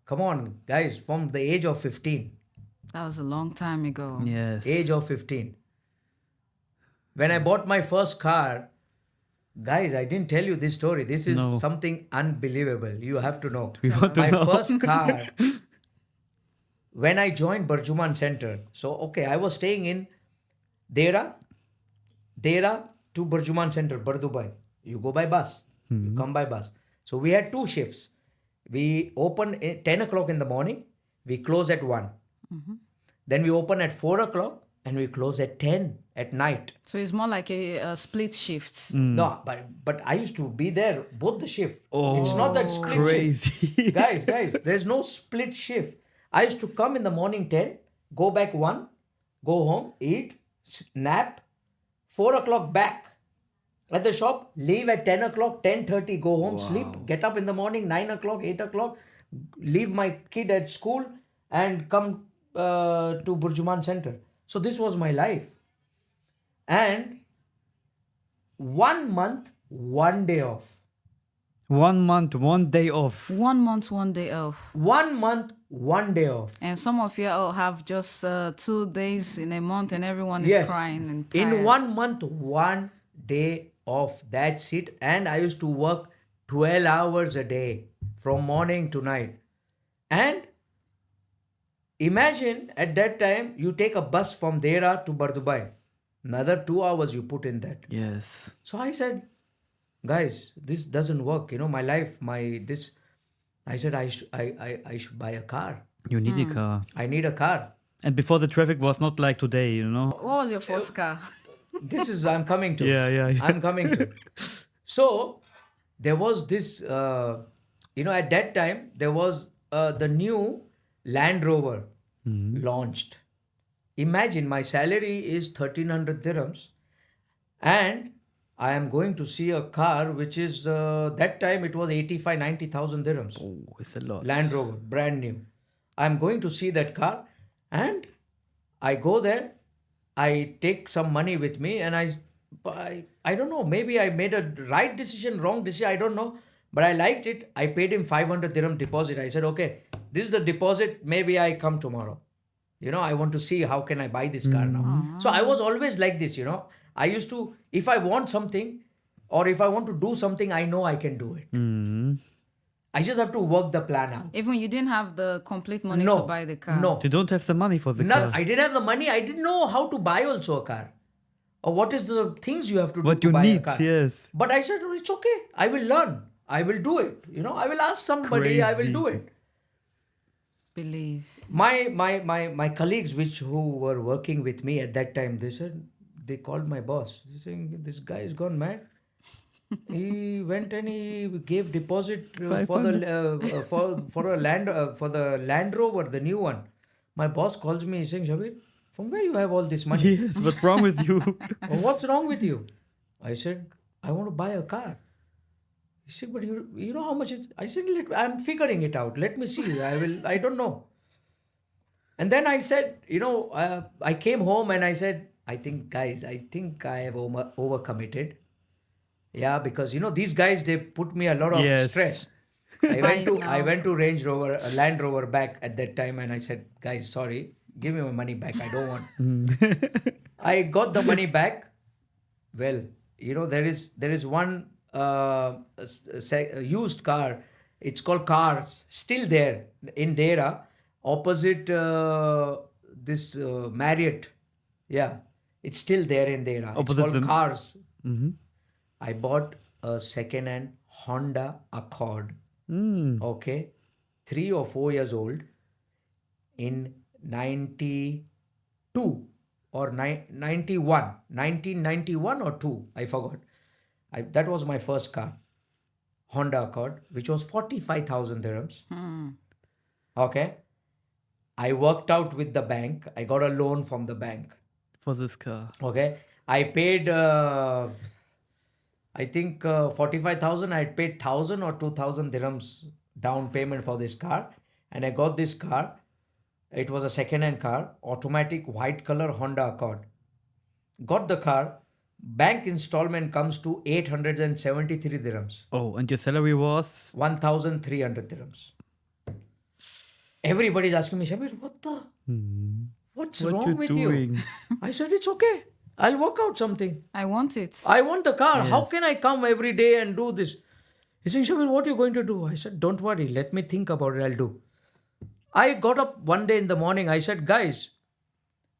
Come on, guys, from the age of 15. That was a long time ago. Yes. Age of 15. When I bought my first car, guys, I didn't tell you this story. This is No. something unbelievable. You have to know. We want to My know. first car, when I joined Burjuman Center, so okay, I was staying in Dera to Burjuman Center, Dubai. You go by bus, you come by bus. So we had two shifts. We open at 10 o'clock in the morning, we close at 1. Then we open at 4 o'clock and we close at 10 at night. So it's more like a split shift. No, but I used to be there both the shift. Oh, It's not that split crazy. shift. Guys, there's no split shift. I used to come in the morning 10, go back 1, go home, eat, nap, 4 o'clock back at the shop, leave at 10 o'clock, 10:30, go home, sleep, get up in the morning, 9 o'clock, 8 o'clock, leave my kid at school and come to Burjuman Center. So this was my life. And 1 month, 1 day off. 1 month, 1 day off. 1 month, 1 day off. 1 month, 1 day off. And some of you all have just 2 days in a month and everyone is Yes. crying and tired. In 1 month, 1 day off. That's it. And I used to work 12 hours a day from morning to night. And imagine at that time, you take a bus from Dera to Dubai. Another 2 hours you put in that. Yes. So I said, guys, this doesn't work. My life, I said, I should buy a car. You need a car. I need a car. And before the traffic was not like today, What was your first car? This is I'm coming to. Yeah. I'm coming to. So there was this, at that time, there was the new Land Rover launched. Imagine my salary is 1,300 dirhams and I am going to see a car which is, that time it was 85, 90,000 dirhams. Oh, it's a lot. Land Rover, brand new. I'm going to see that car and I go there, I take some money with me and I don't know, maybe I made a right decision, wrong decision, I don't know. But I liked it. I paid him 500 dirham deposit. I said, okay, this is the deposit. Maybe I come tomorrow. I want to see how can I buy this car now. So I was always like this, I used to, if I want something or if I want to do something, I know I can do it. I just have to work the plan out. Even you didn't have the complete money No, to buy the car. no. You don't have the money for the No, car. I didn't have the money. I didn't know how to buy also a car. Or what is the things you have to do What to you buy a need, car. yes. But I said, it's okay. I will learn. I will do it. I will ask somebody. I will Crazy. do it. Believe. My colleagues who were working with me at that time, they called my boss. They're saying, this guy has gone mad. He went and he gave deposit for the Land Rover, the new one. My boss calls me, he's saying, Shabbir, from where you have all this money? Yes, what's wrong with you? What's wrong with you? I said, I want to buy a car. He said, but you know how much it is? I said, I'm figuring it out. Let me see. I don't know. And then I said, I came home and I said, I think I have overcommitted. Yeah, because these guys, they put me a lot of Yes. stress. I went to Land Rover back at that time and I said, guys, sorry, give me my money back. I don't want. I got the money back. Well, there is one used car. It's called Cars, still there in Dera, opposite this Marriott. Yeah, it's still there in Dera. Opposite it's called the- Cars. I bought a second-hand Honda Accord. Okay, 3 or 4 years old in 92 or 91, 1991 or 2, I forgot. That was my first car, Honda Accord, which was 45,000 dirhams. Okay. I worked out with the bank. I got a loan from the bank. For this car. Okay. I paid, I think 45,000. I had paid 1,000 or 2,000 dirhams down payment for this car. And I got this car. It was a second-hand car, automatic white color Honda Accord. Got the car. Bank installment comes to 873 dirhams. Oh, and your salary was? 1,300 dirhams. Everybody's asking me, Shabbir, what's What wrong you with doing? you? I said, it's okay. I'll work out something. I want it. I want the car. How Yes. can I come every day and do this? He said, Shabbir, what are you going to do? I said, don't worry. Let me think about it. I'll do. I got up one day in the morning. I said, guys,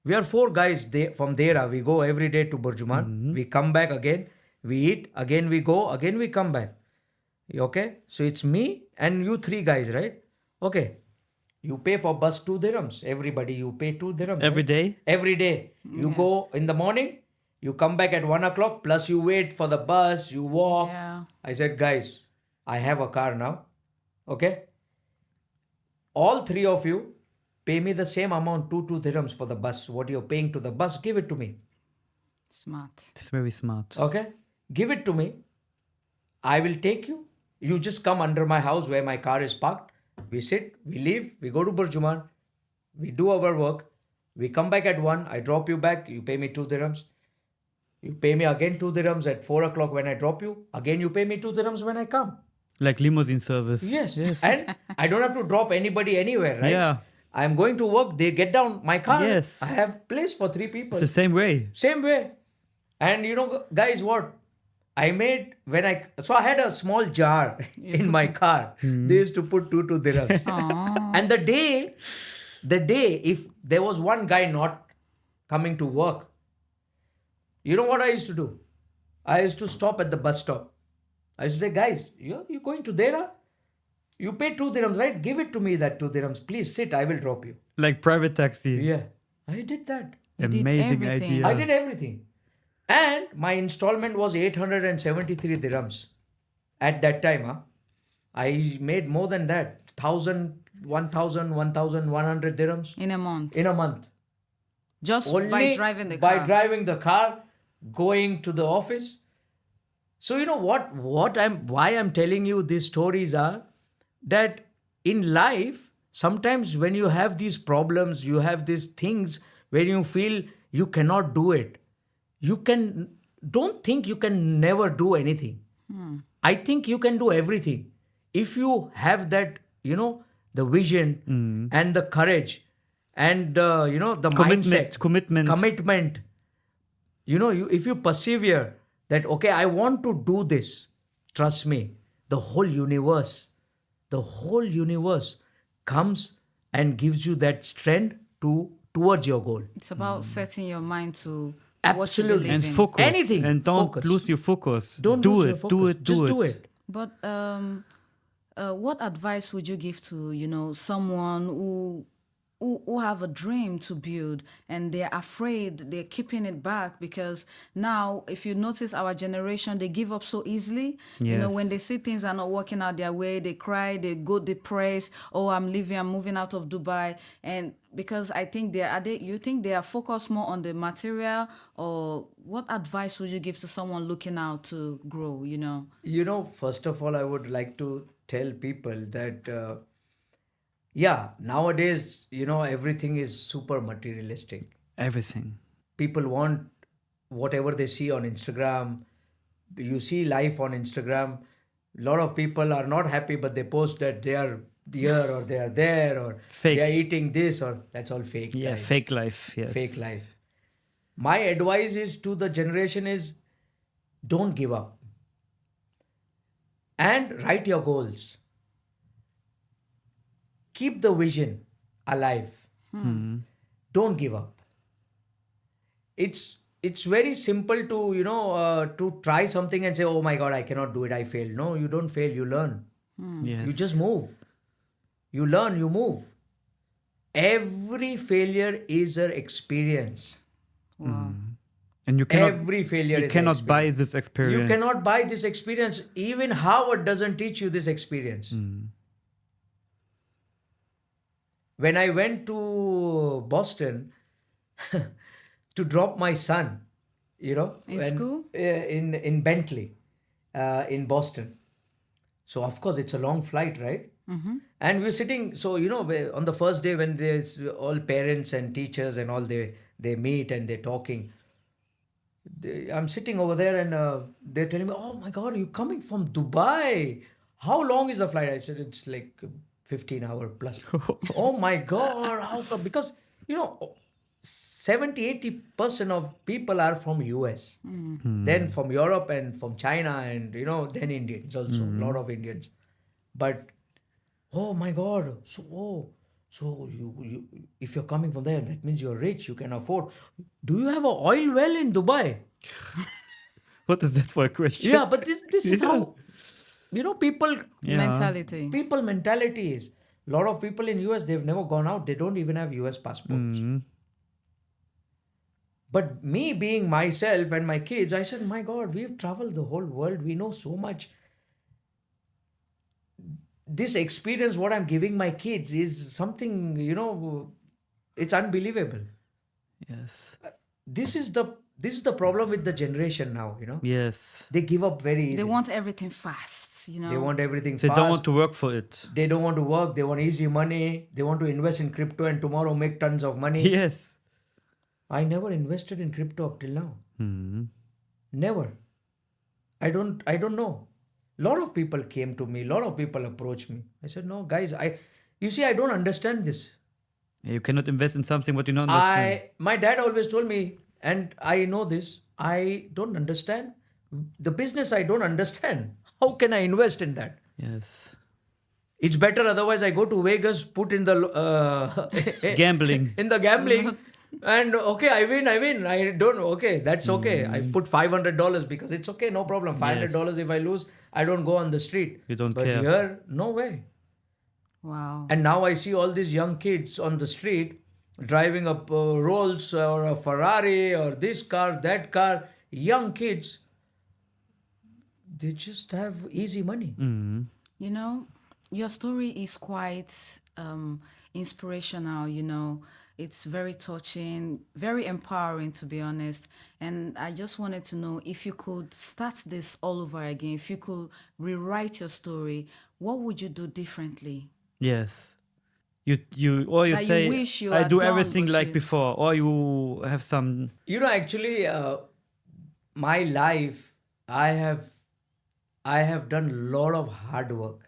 we are 4 guys from Dera. We go every day to Burjuman. We come back again. We eat. Again we go. Again we come back. Okay? So it's me and you 3 guys, right? Okay. You pay for bus 2 dirhams. Everybody, you pay 2 dirhams. Every right? day? Every day. You go in the morning. You come back at 1 o'clock. Plus you wait for the bus. You walk. Yeah. I said, guys, I have a car now. Okay? All 3 of you pay me the same amount, 2 dirhams for the bus. What you're paying to the bus, give it to me. Smart. That's very smart. Okay? Give it to me. I will take you. You just come under my house where my car is parked. We sit, we leave, we go to Burjuman. We do our work. We come back at 1. I drop you back. You pay me 2 dirhams. You pay me again 2 dirhams at 4 o'clock when I drop you. Again, you pay me 2 dirhams when I come. Like limousine service. Yes. Yes. And I don't have to drop anybody anywhere, right? Yeah. I'm going to work. They get down my car. Yes. I have place for 3 people. It's the same way. Same way. And guys, what? I made so I had a small jar in my car. They used to put 2 dirhams. And the day, if there was one guy not coming to work, you know what I used to do? I used to stop at the bus stop. I used to say, guys, you're going to Dera? You pay 2 dirhams, right? Give it to me, that 2 dirhams. Please sit, I will drop you. Like private taxi. Yeah, I did that. You did Amazing everything. idea. I did everything. And my installment was 873 dirhams. At that time, I made more than that. 1,100 dirhams In a month. in a month. Just Only by driving the by car. driving the car, going to the office. So you know why I'm telling you these stories are that in life, sometimes when you have these problems, you have these things where you feel you cannot do it. Don't think you can never do anything. I think you can do everything. If you have that, the vision and the courage and the mindset, commitment. If you persevere that, okay, I want to do this, trust me, the whole universe comes and gives you that strength towards your goal. It's about setting your mind to Absolutely. what you believe And in. focus. Anything. And don't Focus. lose your focus. Don't do lose it. your focus. Do it. Just do it. But what advice would you give to someone who have a dream to build and they're afraid, they're keeping it back? Because now, if you notice, our generation, they give up so easily. Yes. When they see things are not working out their way, they cry, they go depressed. Oh, I'm moving out of Dubai. And because I think you think they are focused more on the material, or what advice would you give to someone looking out to grow? First of all, I would like to tell people that nowadays, everything is super materialistic. Everything. People want whatever they see on Instagram. You see life on Instagram. A lot of people are not happy, but they post that they are here or they are there or Fake. they are eating this, or that's all fake. Yeah, life. fake life. Yes. Fake life. My advice is to the generation is don't give up and write your goals. Keep the vision alive. Don't give up. It's very simple to to try something and say, oh my God, I cannot do it, I failed. No, you don't fail, you learn. Yes. You just move. You learn, you move. Every failure is an experience. Wow. And you cannot. Every failure You is cannot an buy experience. this experience. You cannot buy this experience. Even Harvard doesn't teach you this experience. When I went to Boston to drop my son, In school? in Bentley, in Boston. So of course it's a long flight, right? And we're sitting. So on the first day when there's all parents and teachers and all, they meet and they're talking. I'm sitting over there and they're telling me, oh my God, you're coming from Dubai. How long is the flight? I said, it's like 15-hour plus. Oh my God, how come? Because, 70-80% of people are from US, then from Europe and from China, and then Indians also, a lot of Indians. But oh my God, so you if you're coming from there, that means you're rich, you can afford. Do you have an oil well in Dubai? What is that for a question? Yeah, but this is Yeah. how people Yeah. Mentality. people mentality is. A lot of people in US, they've never gone out, they don't even have US passports. But me being myself and my kids, I said, my God, we've traveled the whole world, we know so much. This experience, what I'm giving my kids, is something, it's unbelievable. Yes. This is the problem with the generation now, Yes. They give up very easily. They want everything fast, They want everything They fast. don't want to work for it. They don't want to work. They want easy money. They want to invest in crypto and tomorrow make tons of money. Yes. I never invested in crypto up till now. Mm-hmm. Never. I don't know. A lot of people came to me. A lot of people approached me. I said, no, guys, you see, I don't understand this. You cannot invest in something what you don't understand. My dad always told me, and I know this, I don't understand. The business I don't understand. How can I invest in that? Yes. It's better otherwise I go to Vegas, put in the Gambling. in the gambling, and okay, I win. I don't. Okay, that's okay. I put $500 because it's okay, no problem. $500 if I lose, I don't go on the street. You don't but care. Here, no way. Wow. And now I see all these young kids on the street driving a Rolls or a Ferrari or this car, that car. Young kids, they just have easy money. You know, your story is quite inspirational, It's very touching, very empowering, to be honest. And I just wanted to know if you could start this all over again, if you could rewrite your story, what would you do differently? Yes. You That you say wish you I had do done, everything but like you- before, or you have some. Actually, my life, I have done a lot of hard work.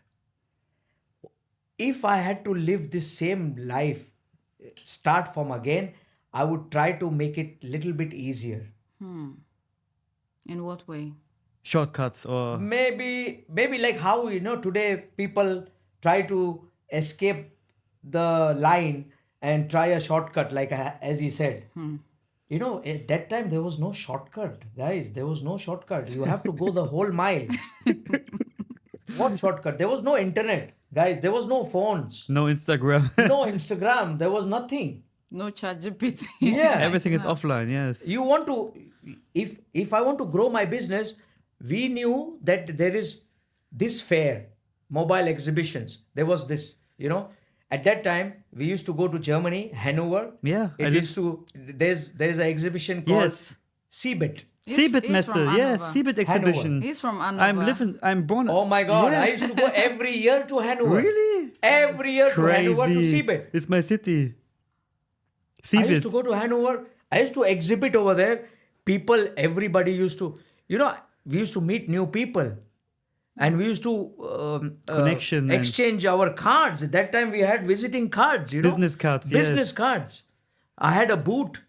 If I had to live this same life, start from again, I would try to make it little bit easier. In what way? Shortcuts or Maybe like how today people try to escape the line and try a shortcut, like as he said. At that time there was no shortcut, guys. There was no shortcut. You have to go the whole mile. What shortcut? There was no internet, guys. There was no phones, no Instagram. no Instagram. There was nothing. No ChatGPT. Yeah. Everything is offline. Yes. You want to, if I want to grow my business, we knew that there is this fair, mobile exhibitions. There was this, at that time we used to go to Germany, Hanover. Yeah, I It used to, there's an exhibition called Yes. Seabit. Seabit he's Messe. from Yes. Hanover. Seabit exhibition. He's from Hanover. I'm born. Oh my God, I Yes. used to go every year to Hanover. Really? Every year to Hanover to Crazy. Seabit. It's my city. I Seabit. used to go to Hanover. I used to exhibit over there. Everybody used to, we used to meet new people. And we used to Connection and- exchange our cards. At that time we had visiting cards, Business cards, yes. Business cards. I had a booth.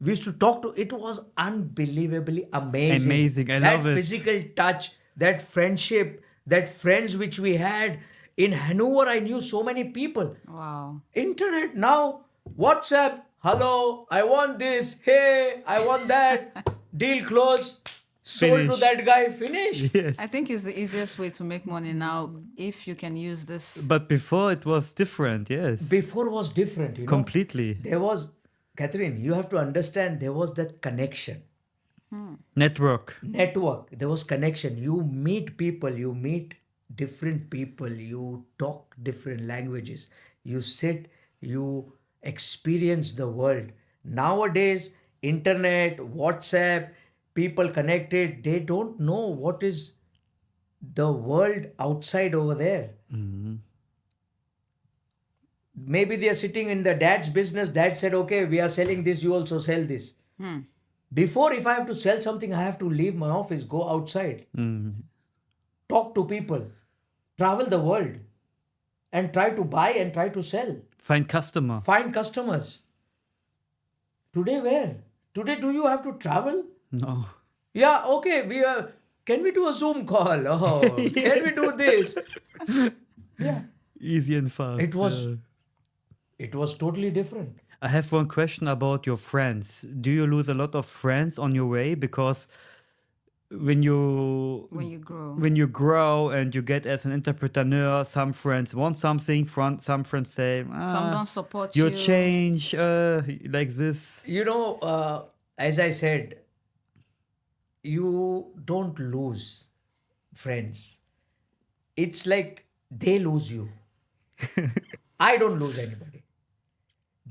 We used to talk to, it was unbelievably amazing. Amazing, I that love it. physical touch, that friendship, that friends which we had. In Hanover, I knew so many people. Wow. Internet now, WhatsApp, hello, I want this, hey, I want that, deal closed, sold to Finish. that guy, finish. Yes. I think it's the easiest way to make money now if you can use this. But before it was different. Yes. Before was different, Completely. There was, Catherine, you have to understand, there was that connection. Network. There was connection. You meet people, you meet different people, you talk different languages, you sit, you experience the world. Nowadays, internet, WhatsApp, people connected, they don't know what is the world outside over there. Maybe they are sitting in the dad's business. Dad said, okay, we are selling this, you also sell this. Before, if I have to sell something, I have to leave my office, go outside, talk to people, travel the world. and try to buy and try to sell. Find customer. Find customers. Today where? Today do you have to travel? No. Yeah, okay, can we do a Zoom call? Oh, can we do this? Yeah. Easy and fast. It was yeah. it was totally different. I have one question about your friends. Do you lose a lot of friends on your way? Because when you When you grow. when you grow and you get as an entrepreneur, some friends want something, some friends say, Some don't support you you. change like this. You know, as I said, you don't lose friends. It's like they lose you. I don't lose anybody.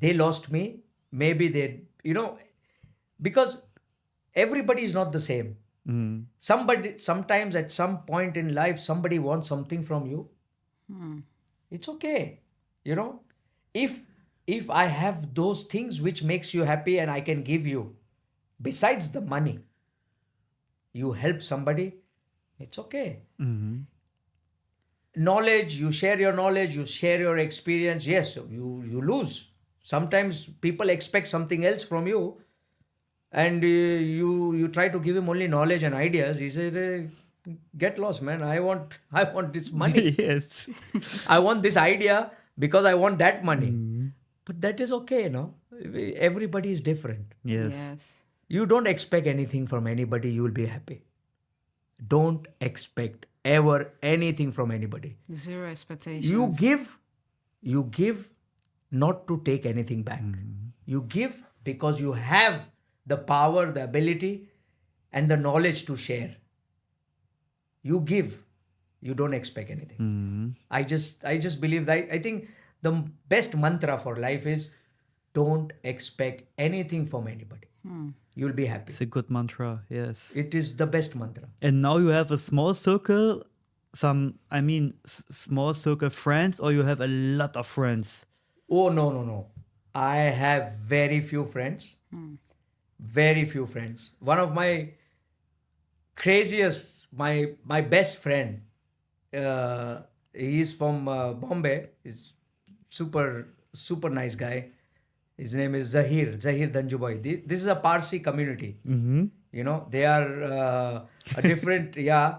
They lost me. Maybe because everybody is not the same. Sometimes at some point in life, somebody wants something from you. It's okay. You know, if I have those things which makes you happy and I can give you, besides the money, you help somebody, it's okay. Knowledge, you share your knowledge, you share your experience. Yes, you lose. Sometimes people expect something else from you, and you try to give him only knowledge and ideas. He said, "Get lost, man. I want this money. Yes. I want this idea because I want that money." But that is okay, no? Everybody is different. Yes. You don't expect anything from anybody, you will be happy. Don't expect ever anything from anybody. Zero expectations. You give not to take anything back. You give because you have the power, the ability, and the knowledge to share. You give. You don't expect anything. I just believe that. I think the best mantra for life is don't expect anything from anybody. You'll be happy. It's a good mantra. Yes. It is the best mantra. And now you have a small circle, small circle friends, or you have a lot of friends? Oh, no. I have very few friends. Very few friends. One of my craziest, my best friend, he's from Bombay. He's super nice guy. His name is Zahir Danjubai. This is a Parsi community. You know, they are a different, yeah.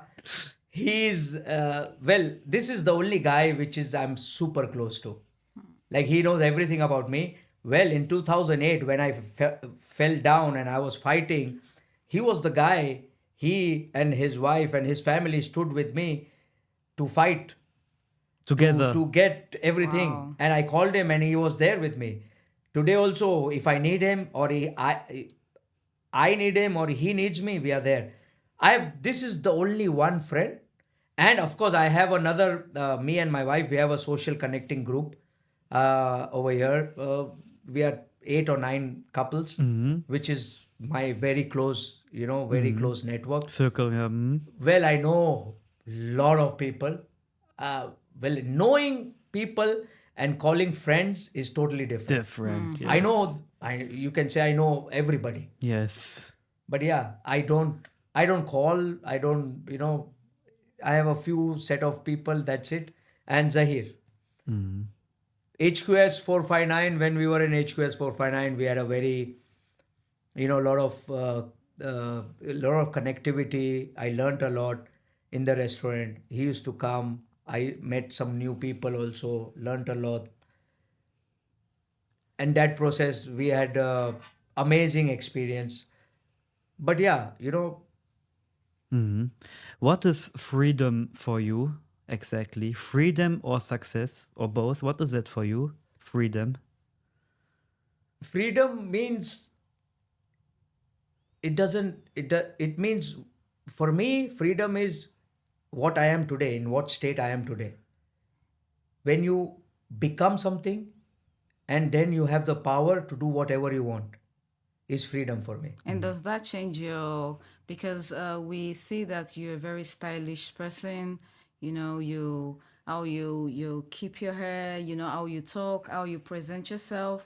He's, this is the only guy which is I'm super close to. Like he knows everything about me. Well, in 2008, when I fell down and I was fighting, he was the guy, he and his wife and his family stood with me to fight Together. to get everything. Wow. And I called him and he was there with me. Today also, if I need him or I need him or he needs me, we are there. This is the only one friend. And of course, I have another, me and my wife, we have a social connecting group over here. We are 8 or 9 couples, which is my very close, very close network. Circle, yeah. Well, I know a lot of people. Knowing people and calling friends is totally different. Different. Yes. I know, you can say I know everybody. Yes. But yeah, I don't call, I don't, I have a few set of people, that's it. And Zahir. HQS 459, when we were in HQS 459, we had a very, lot of connectivity. I learnt a lot in the restaurant. He used to come. I met some new people also, learnt a lot. And that process, we had amazing experience. But yeah, What is freedom for you exactly? Freedom or success or both? What is it for you? Freedom. freedom means it means for me, freedom is what I am today, in what state I am today. When you become something and then you have the power to do whatever you want, is freedom for me. And does that change because we see that you're a very stylish person, how you keep your hair, how you talk, how you present yourself.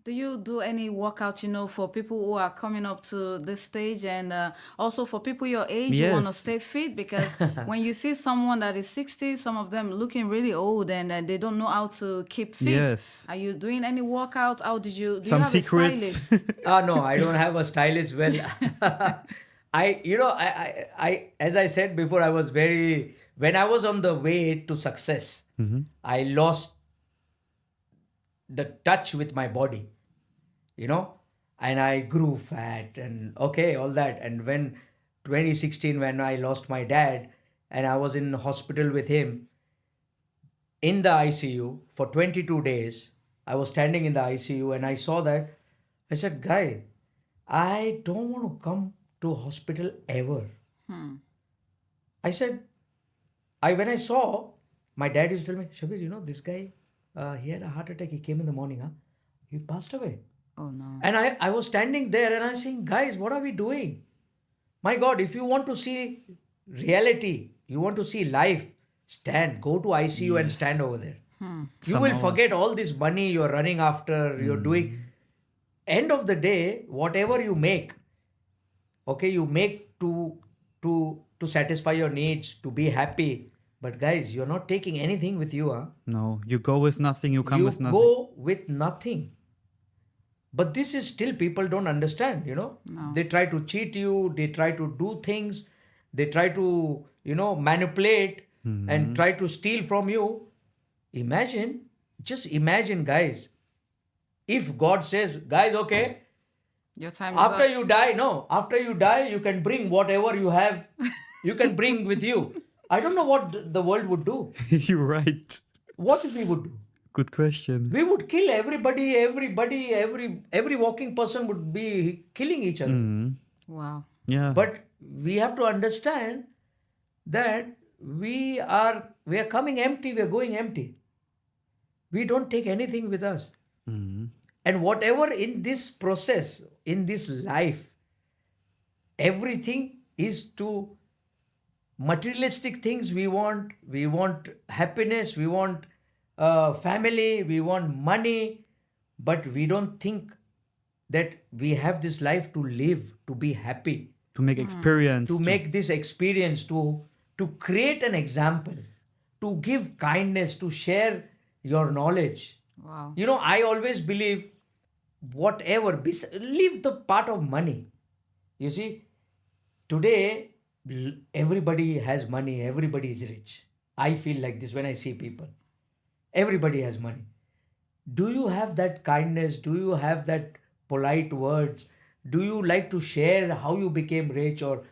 Do you do any workout, for people who are coming up to this stage, and also for people your age who want to Yes. stay fit? Because when you see someone that is 60, some of them looking really old, and they don't know how to keep fit. Yes. Are you doing any workout? How do you Some have secrets. a stylist? No, I don't have a stylist. Well, as I said before, when I was on the way to success, I lost the touch with my body, and I grew fat and okay, all that. And when 2016, when I lost my dad and I was in hospital with him in the ICU for 22 days, I was standing in the ICU and I saw that. I said, Guy, I don't want to come to hospital ever. I said, when I saw, my dad used to tell me, Shabbir, this guy, he had a heart attack. He came in the morning, huh? He passed away. Oh no. And I was standing there and I was saying, guys, what are we doing? My God, if you want to see reality, you want to see life, go to ICU and stand over there. You will forget all this money you're running after, you're doing. End of the day, whatever you make, okay, you make to satisfy your needs, to be happy. But guys, you're not taking anything with you, huh? No, you go with nothing, you come You with nothing. go with nothing. But this is still people don't understand, They try to cheat you, they try to do things, they try to, manipulate and try to steal from you. Just imagine, guys, if God says, guys, okay, Your time is after up. you die, you can bring whatever you have, you can bring with you. I don't know what the world would do. You're right. What we would do? Good question. We would kill everybody, every walking person would be killing each other. Wow. Yeah. But we have to understand that we are coming empty, we are going empty. We don't take anything with us. And whatever in this process, in this life, everything is to materialistic things we want happiness, we want family, we want money, but we don't think that we have this life to live, to be happy, to make experience. to make this experience, to create an example, to give kindness, to share your knowledge. Wow. I always believe leave the part of money. You see, today everybody has money, everybody is rich. I feel like this when I see people. Everybody has money. Do you have that kindness? Do you have that polite words? Do you like to share how you became rich? Or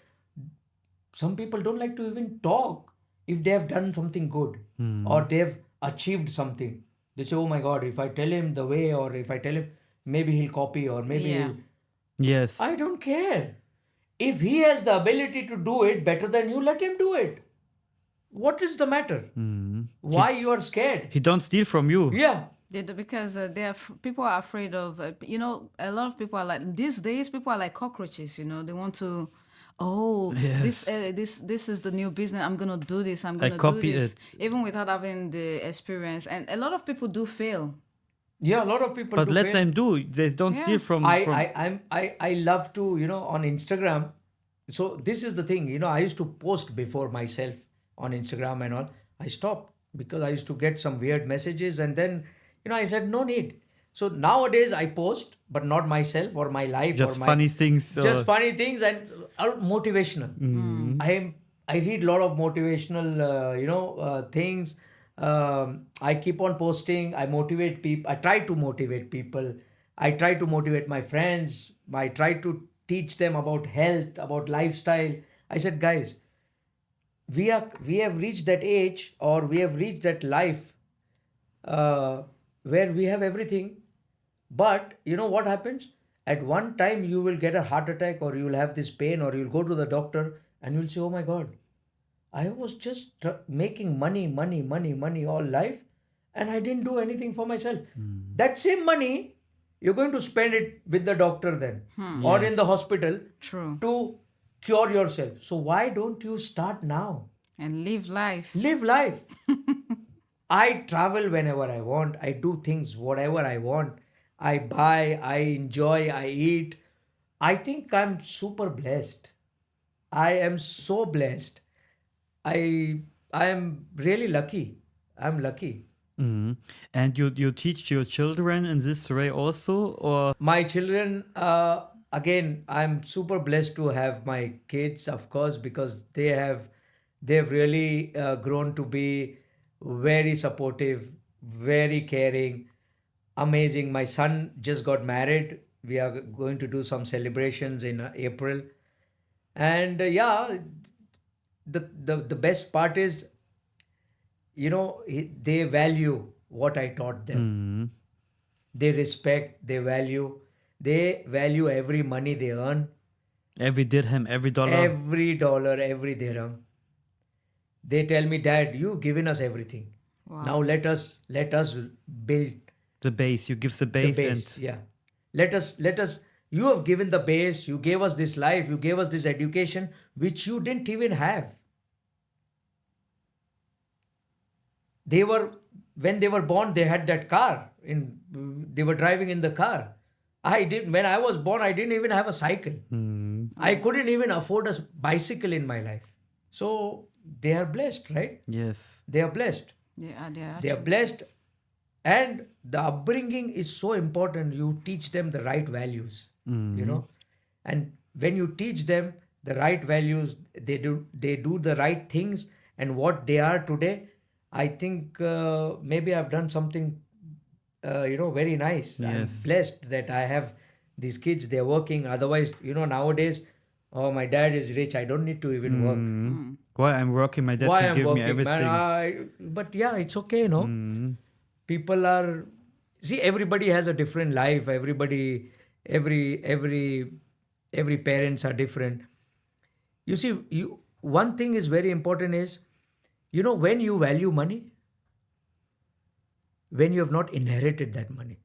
some people don't like to even talk if they have done something good or they have achieved something. They say, oh my God, if I tell him the way, or if I tell him, maybe he'll copy, or maybe Yeah. Yes. I don't care. If he has the ability to do it better than you, let him do it. What is the matter? Why you are scared? He don't steal from you. Yeah. They do, because people are afraid of, a lot of people are like, these days, people are like cockroaches, they want to, Yes. this is the new business, I'm going to do this, I'm going to do copy this. it. Even without having the experience. And a lot of people do fail. Yeah, a lot of people But do let fail. them do. They don't Yeah. steal from. I love to, on Instagram. So this is the thing, I used to post before myself on Instagram and all. I stopped because I used to get some weird messages, and then, I said no need. So nowadays I post, but not myself or my life Just or my funny things. just funny things and motivational. I read a lot of motivational things. I keep on posting. I motivate people. I try to motivate people. I try to motivate my friends. I try to teach them about health, about lifestyle. I said, guys, we have reached that age, or we have reached that life where we have everything. But you know what happens? At one time you will get a heart attack, or you will have this pain, or you'll go to the doctor and you'll say, oh my God, I was just making money all life, and I didn't do anything for myself. That same money, you're going to spend it with the doctor then, or in the hospital. True. To cure yourself. So why don't you start now? And live life. Live life. I travel whenever I want. I do things whatever I want. I buy, I enjoy, I eat. I think I'm super blessed. I am so blessed. I am really lucky. I'm lucky. Mhm. And you teach your children in this way also, or My children, again, I'm super blessed to have my kids, of course, because they've really grown to be very supportive, very caring, amazing. My son just got married. We are going to do some celebrations in April, and yeah, the best part is, they value what I taught them. Mhm. They respect, they value every money they earn, Every dirham, every dollar, every dollar, every dirham. They tell me, Dad, you've given us everything. Now Wow. let us build the base. You give the the base, and base. Yeah. Let us you have given the base, you gave us this life, you gave us this education, which you didn't even have. They were When they were born, they had that car. They were driving in the car. I did When I was born, I didn't even have a cycle. Mhm. I couldn't even afford a bicycle in my life. So they are blessed, right? Yes. They are blessed. They are They are actually blessed. blessed. And the upbringing is so important. You teach them the right values, you Mhm. know. And when you teach them the right values, they do the right things. And what they are today, I think maybe I've done something very nice. I'm Yes. blessed that I have these kids. They're working. Otherwise, nowadays, oh, my dad is rich, I don't need to even work. Mhm. Why I'm working, my dad Why can I'm give me working, man? everything. But yeah, it's okay. Mhm. People are See, everybody has a different life. Every parents are different. You see, one thing is very important is, when you value money, when you have not inherited that money.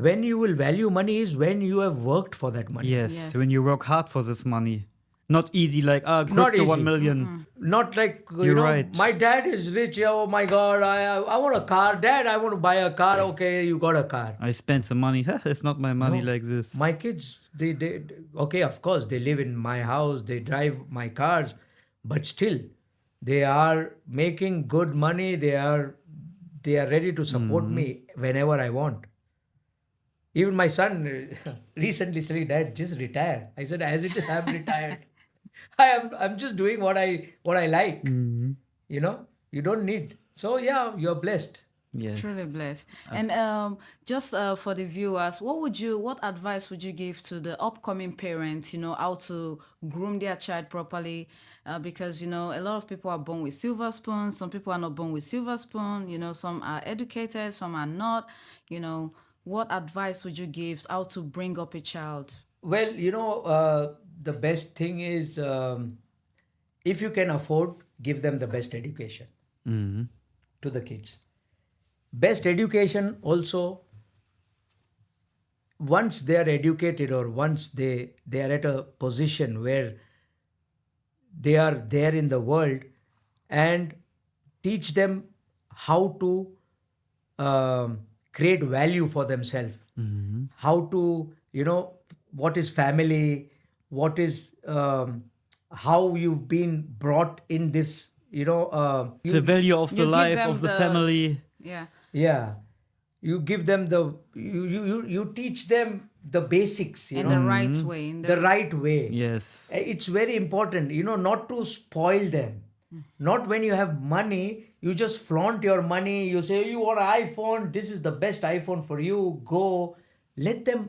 When you will value money is when you have worked for that money. Yes, when you Yes. work hard for this money. Not easy like, Not crypto 1 easy. million. Not like, You're right. my dad is rich. Oh my God, I want a car. Dad, I want to buy a car. Okay, you got a car. I spent some money. It's not my money No, like this. my kids, they okay, of course, they live in my house, they drive my cars, but still, they are making good money. They are ready to support Mhm. me whenever I want. Even my son recently said, Dad, just retire. I said, as it is, I'm retired. I'm just doing what I like. Mhm. You don't need. So yeah, you're blessed. Truly Yes. blessed. And Abs- just for the viewers, what advice would you give to the upcoming parents, how to groom their child properly? Because, a lot of people are born with silver spoons, some people are not born with silver spoon, some are educated, some are not, what advice would you give how to bring up a child? Well, the best thing is, if you can afford, give them the best education Mhm. to the kids. Best education also, once they are educated, or once they are at a position where they are there in the world, and teach them how to create value for themselves, Mhm. how to, what is family, what is, how you've been brought in this, The you value of the You give life of them the the, family. yeah, yeah, you give them you teach them the basics, in the right Mhm. way, the right way. Yes. It's very important, not to spoil them. Not when you have money, you just flaunt your money. You say, you want an iPhone, this is the best iPhone for you. Go. Let them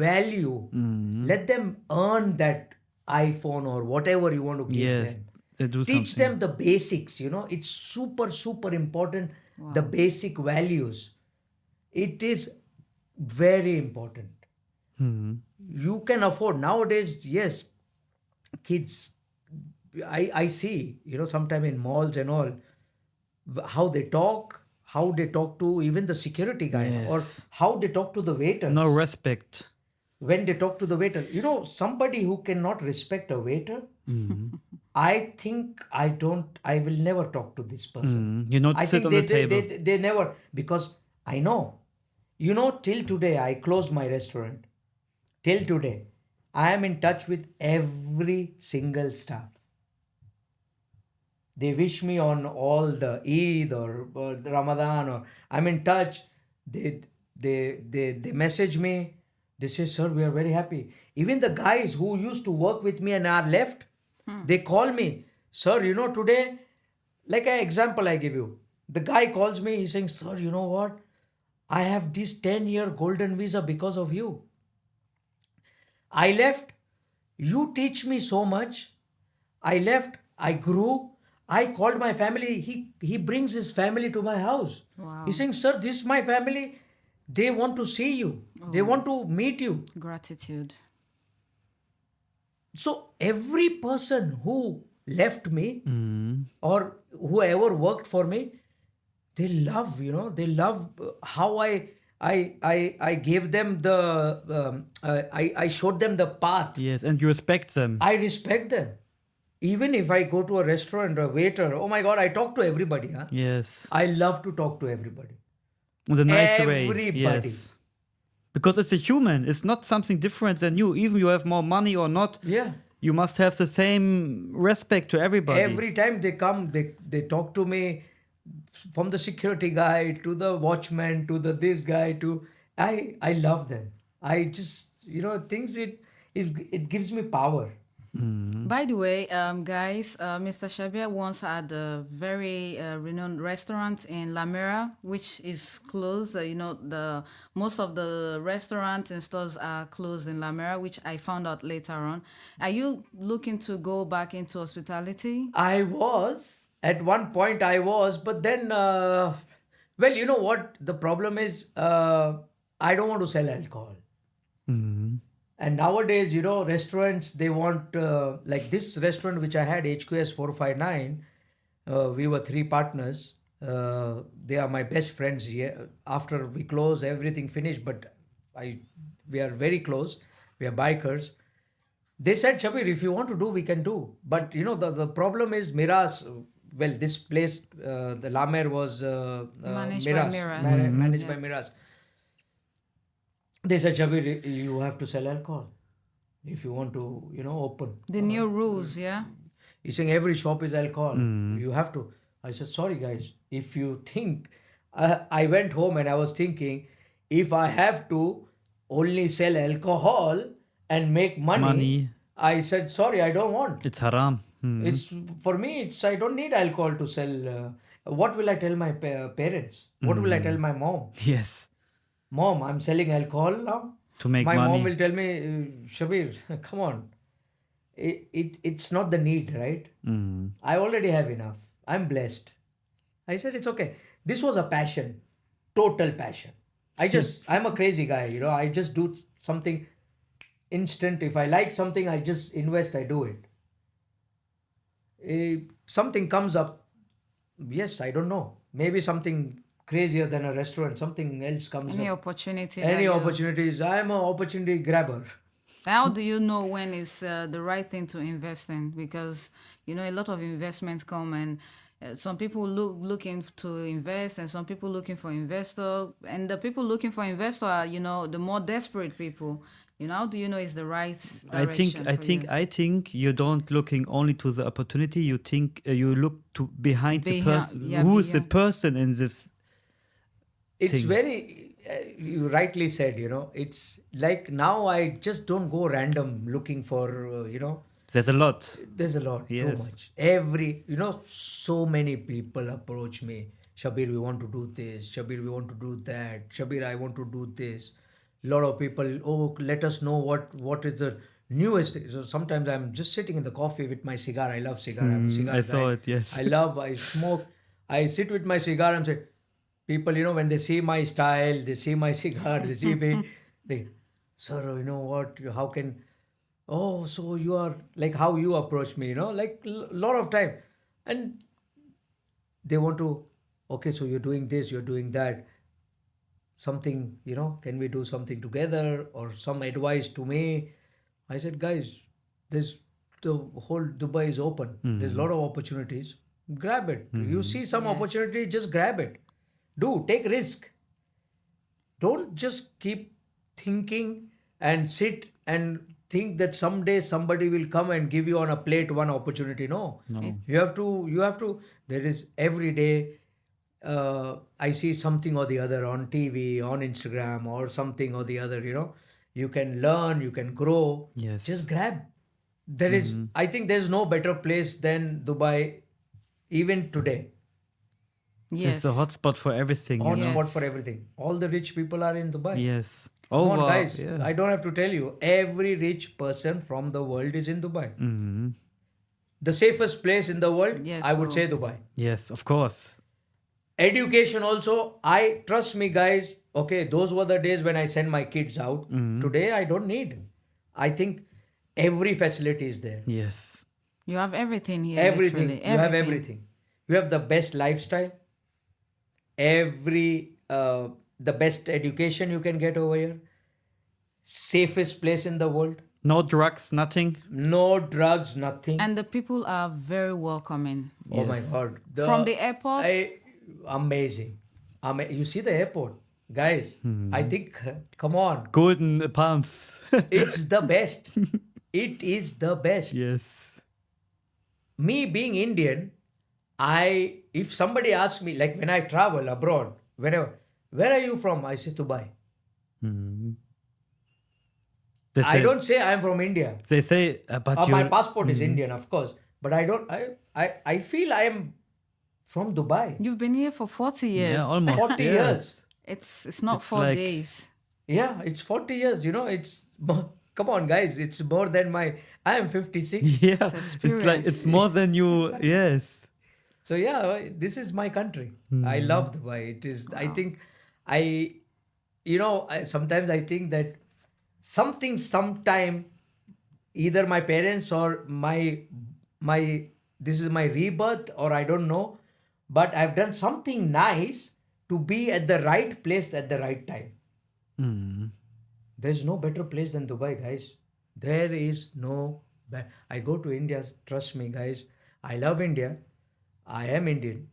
value, Mhm. let them earn that iPhone or whatever you want to give Yes. them. They do Teach something. them the basics. It's super, super important. The wow. basic values. It is very important. Mhm. You can afford nowadays. Yes, kids, I see, sometime in malls and all, how they talk to even the security guy, or Yes. how they talk to the No waiters. respect. When they talk to the waiter, somebody who cannot respect a waiter, Mhm. I think I will never talk to this person. You not I sit think on they the they, table. they, they never, because I know You know, till today, I closed my restaurant. Till today, I am in touch with every single staff. They wish me on all the Eid or the Ramadan, or I'm in touch. They message me. They say, "Sir, we are very happy." Even the guys who used to work with me and are left, they call me, "Sir, you know today." Like an example I give you, the guy calls me. He's saying, "Sir, you know what? I have this 10-year golden visa because of you. I left. You teach me so much. I left. I grew. I called my family. He brings his family to my house. He's Wow. saying, "Sir, this is my family. They want to see you. They want to meet you." Gratitude. So every person who left me or whoever worked for me, they love, they love how I gave them I showed them the path. Yes, and you respect them. I respect them. Even if I go to a restaurant or a waiter, oh my God, I talk to everybody. Huh? Yes. I love to talk to everybody. In a nice way. Everybody. Yes. Because it's a human. It's not something different than you. Even you have more money or not. Yeah. You must have the same respect to everybody. Every time they come, they talk to me, from the security guy to the watchman to the this guy to I love them. I just things it gives me power. By the way, guys, Mr. Shabbir once had a very renowned restaurant in Lamera, which is closed. The most of the restaurants and stores are closed in Lamera, which I found out later on. Are you looking to go back into hospitality? I was at one point but then well, you know what the problem is, I don't want to sell alcohol. And nowadays, restaurants, they want, like this restaurant which I had, HQS 459, we were three partners. They are my best friends here. After we close, everything finished, but we are very close. We are bikers. They said, "Shabbir, if you want to do, we can do." But, the problem is Miras. Well, this place, the Lamer was Managed by Miras, Miras. managed Yeah. by Miras. They said, "Shabbir, you have to sell alcohol if you want to, open." The new rules, yeah? He's saying every shop is alcohol. You have to. I said, "Sorry, guys. If you think," I went home and I was thinking, if I have to only sell alcohol and make money, I said, "Sorry, I don't want." It's haram. It's for me. I don't need alcohol to sell. What will I tell my parents? What will I tell my mom? Yes. Mom, I'm selling alcohol now. To make My money. mom will tell me, "Shabbir, come on. It's not the need, right? I already have enough. I'm blessed." I said, "It's okay." This was a passion, total passion. I'm a crazy guy, I just do something instant. If I like something, I just invest, I do it. Something comes up, yes, I don't know. Maybe something crazier than a restaurant, something else comes Any up. opportunity. Any that you- opportunities. I'm an opportunity grabber. How do you know when it's the right thing to invest in? Because a lot of investments come, and some people looking to invest, and some people looking for investor, and the people looking for investor are the more desperate people. How do you know it's the right direction I think you don't looking only to the opportunity. You think you look to behind the person. yeah, Who is the behind. person in this? It's Thing. very, you rightly said, it's like now I just don't go random looking for, There's a lot. there's a lot, too Yes. much. So many people approach me. "Shabbir, we want to do this. Shabbir, we want to do that. Shabbir, I want to do this." Lot of people, "Oh, let us know what is the newest thing." So sometimes I'm just sitting in the coffee with my cigar. I love cigar. I'm a cigar I guy. saw it, yes. I smoke. I sit with my cigar and say, people, when they see my style, they see my cigar, they see me, they, "Sir, you know what? How can, oh, so you are like how you approach me, like lot of time." And they want to, "Okay, so you're doing this, you're doing that. Something, can we do something together or some advice to me?" I said, "Guys, the whole Dubai is open. There's a lot of opportunities. Grab it. You see some Yes. opportunity, just grab it. Take risk. Don't just keep thinking and sit and think that someday somebody will come and give you on a plate one opportunity. No. You have to, there is every day, I see something or the other on TV, on Instagram, or something or the other, you can learn, you can grow. Yes. Just grab. I think there's no better place than Dubai, even today. It's a Yes. hotspot for everything, you know. Hotspot Yes. for everything. All the rich people are in Dubai. Yes. Come on, guys. yeah. I don't have to tell you. Every rich person from the world is in Dubai. Mm-hmm. The safest place in the world, Yes, I would so- say Dubai. Yes, of course. Education also, I trust me, guys. Okay, those were the days when I sent my kids out. Today, I don't need. I think every facility is there. Yes. You have everything here. Everything. Literally. You have everything. You have the best lifestyle. The best education you can get over here. Safest place in the world. No drugs, nothing. No drugs, nothing. And the people are very welcoming. Oh my Yes. God. From the airport? Amazing. You see the airport, guys. I think, come on. Golden palms. It's the best. It is the best. Yes. Me being Indian, if somebody asks me, like when I travel abroad, whenever, where are you from? I say Dubai. They I say, don't say I'm from India. They say, but you. My passport is Indian, of course. But I don't, I feel I am from Dubai. You've been here for 40 years. Yeah, almost. 40 yeah. years. It's not It's 4 like- days. Yeah, it's 40 years. Come on, guys. It's more than I am 56. Yeah. It's It's like, experience. it's more than you. Yes. So yeah, this is my country. I love Dubai. It is. I think sometimes I think that sometime, either my parents or my this is my rebirth, or I don't know, but I've done something nice to be at the right place at the right time. There's no better place than Dubai, guys. There is no. I go to India. Trust me, guys. I love India. I am Indian,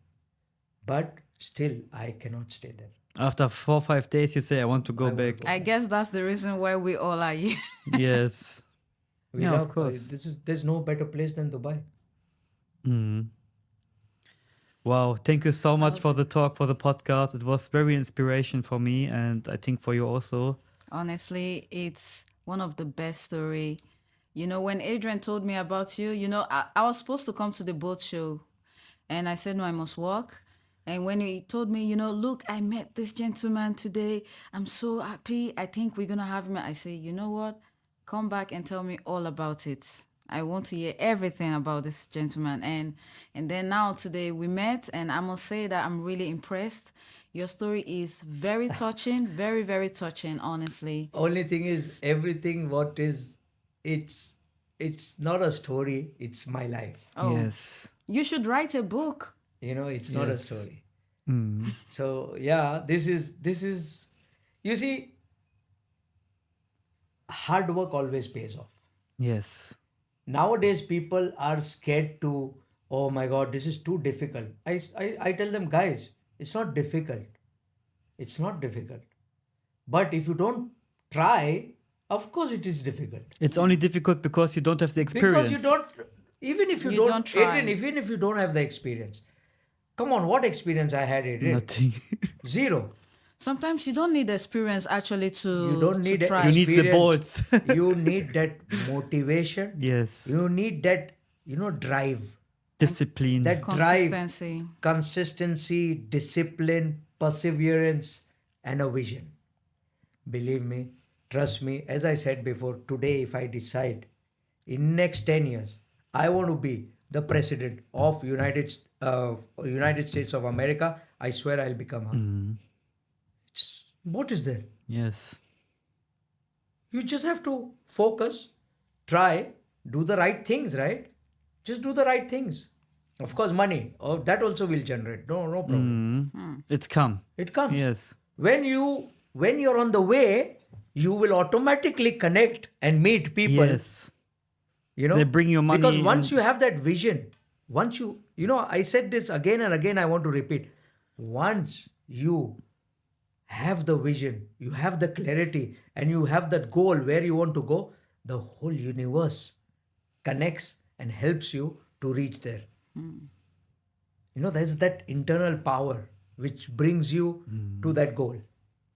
but still I cannot stay there. After 4 or 5 days, you say, I want to go back. I guess that's the reason why we all are here. Yes. We Yeah, love, of course. There's no better place than Dubai. Wow. Thank you so much for the talk, for the podcast. It was very inspiration for me, and I think for you also. Honestly, it's one of the best story. When Adrian told me about you, I was supposed to come to the boat show, and I said, no, I must walk. And when he told me, look, I met this gentleman today. I'm so happy. I think we're going to have him. I say, you know what? Come back and tell me all about it. I want to hear everything about this gentleman. And then now today we met, and I must say that I'm really impressed. Your story is very touching, very, very touching, honestly. Only thing is, everything what is, it's not a story. It's my life. Oh, Yes. you should write a book. It's not a Yes. story. So yeah, this is. You see, hard work always pays off. Yes. Nowadays people are scared to, oh my God, this is too difficult. I tell them, guys, it's not difficult, but if you don't try, of course it is difficult, It's only difficult because you don't have the experience. because you don't, even if you, You don't, don't try. Adrian, even if you don't have the experience, come on, what experience I had, Adrian? Nothing. Zero. Sometimes you don't need experience actually to You don't need to try. You need the experience. bolts. You need that motivation. Yes. You need that drive, Discipline. that drive, Consistency. consistency, discipline, perseverance, and a vision. Believe me, trust me, as I said before, today if I decide in next 10 years, I want to be the president of United States of America, I swear I'll become her. What is there? Yes. You just have to focus, try, do the right things, right? Just do the right things. Of course, money, that also will generate. No problem. It's come. It comes. Yes. When you're on the way, you will automatically connect and meet people. Yes. They They bring you money because once and- you have that vision, once I said this again and again, I want to repeat. Once you have the vision, you have the clarity, and you have that goal where you want to go, the whole universe connects and helps you to reach there. There's that internal power which brings you to that goal.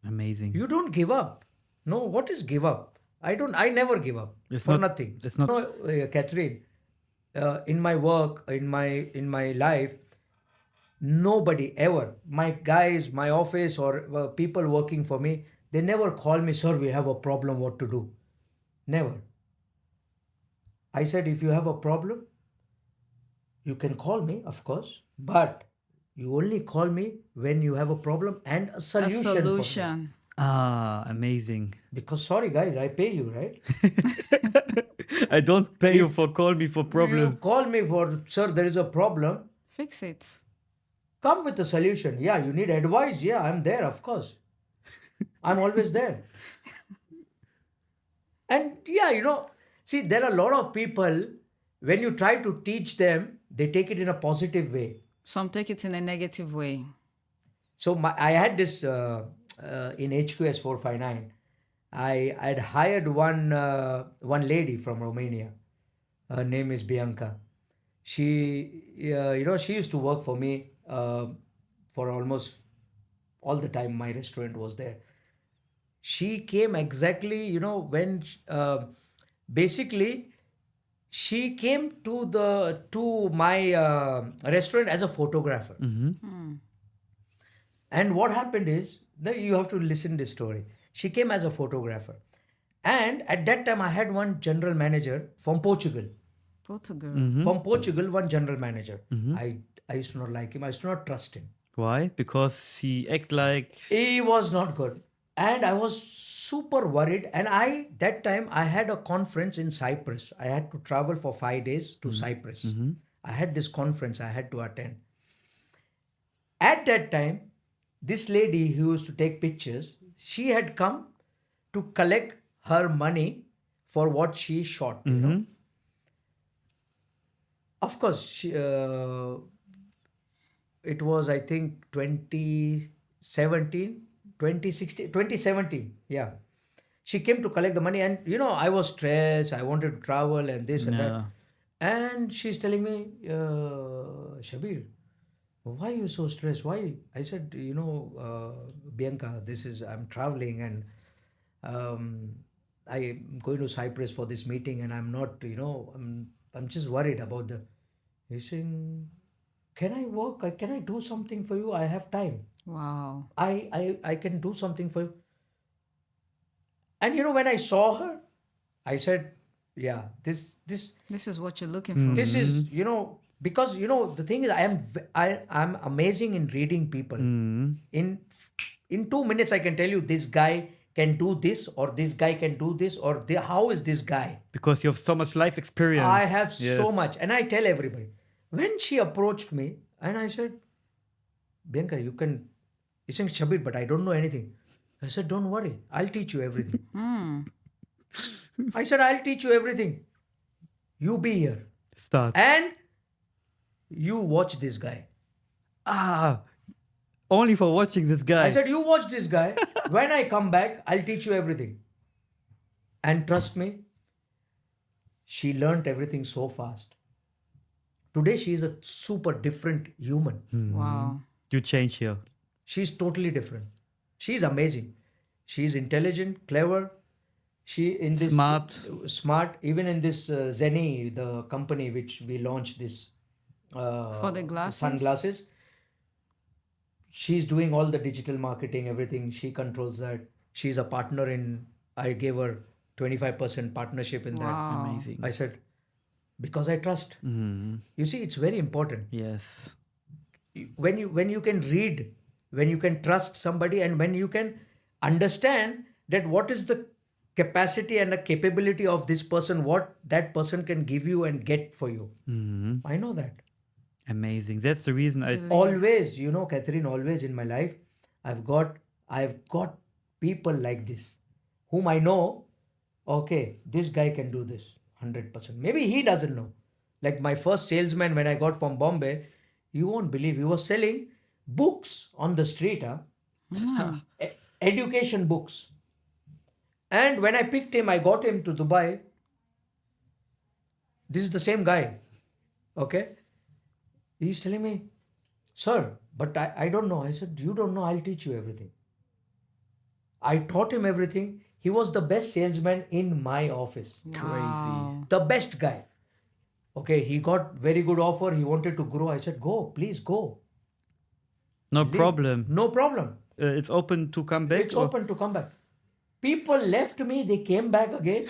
Amazing. You don't give up. No, what is give up? I never give up It's for not- nothing. it's not- Catherine, in my work, in my life, nobody ever, my guys, my office, or people working for me, they never call me, sir, we have a problem, what to do? Never. I said, if you have a problem, you can call me, of course, but you only call me when you have a problem and a A solution. For it. solution. Amazing. Because sorry guys, I pay you, right? I don't pay you for call me for You problem. call me for, sir, there is a problem. Fix it. Come with a solution. Yeah, you need advice. Yeah, I'm there, of course. I'm always there. And yeah, see, there are a lot of people, when you try to teach them, they take it in a positive way. Some take it in a negative way. So I had this in HQS 459. I had hired one lady from Romania. Her name is Bianca. She used to work for me for almost all the time my restaurant was there. She came exactly, when basically she came to my restaurant as a photographer. And what happened is, you have to listen this story. She came as a photographer. And at that time, I had one general manager from Portugal. Portugal. From Portugal, one general manager. I used to not like him. I used to not trust him. Why? Because he act like He was not good. And I was super worried. And that time, I had a conference in Cyprus. I had to travel for 5 days to Cyprus. I had this conference I had to attend. At that time, this lady who used to take pictures, she had come to collect her money for what she shot. Of course, it was, I think, 2017. Yeah. She came to collect the money, and I was stressed. I wanted to travel and this and that. And she's telling me, Shabbir, why are you so stressed? Why? I said, Bianca, I'm traveling and I'm going to Cyprus for this meeting, and I'm not, I'm just worried about the. He's saying, can I work? Can I do something for you? I have time. Wow. I can do something for you. And when I saw her, I said, yeah, this This is what you're looking for. this is, because the thing is, I'm amazing in reading people. In 2 minutes, I can tell you this guy can do this, or this guy can do this, or how is this guy? because you have so much life experience. I have Yes. so much, and I tell everybody. When she approached me, and I said, Bianca, you can. He said, Shabbir, but I don't know anything. I said, don't worry, I'll teach you everything. I said, I'll teach you everything. You be here, Start. and you watch this guy. Only for watching this guy. I said, you watch this guy. When I come back, I'll teach you everything. And trust me, she learnt everything so fast. Today, she is a super different human. Wow. You change here. She's totally different. She's amazing. She's intelligent, clever. She in this smart. Even in this Seine, the company which we launched this For the glasses? sunglasses. She's doing all the digital marketing, everything. She controls that. She's a partner in. I gave her 25% partnership in that. Wow. Amazing. I said, because I trust. You see, it's very important. Yes. When you can read, when you can trust somebody, and when you can understand that what is the capacity and the capability of this person, what that person can give you and get for you. I know that. Amazing. That's the reason I Always, Catherine, always in my life, I've got people like this, whom I know, okay, this guy can do this 100%. Maybe he doesn't know. Like my first salesman when I got from Bombay, you won't believe, he was selling books on the street. education books. And when I picked him, I got him to Dubai. This is the same guy. Okay? He's telling me, sir, but I don't know. I said, you don't know, I'll teach you everything. I taught him everything. He was the best salesman in my office. Wow. The best guy. Okay, he got very good offer. He wanted to grow. I said, go, please go. No Leave. problem. No problem. It's open to come back? It's open to come back. People left me, they came back again.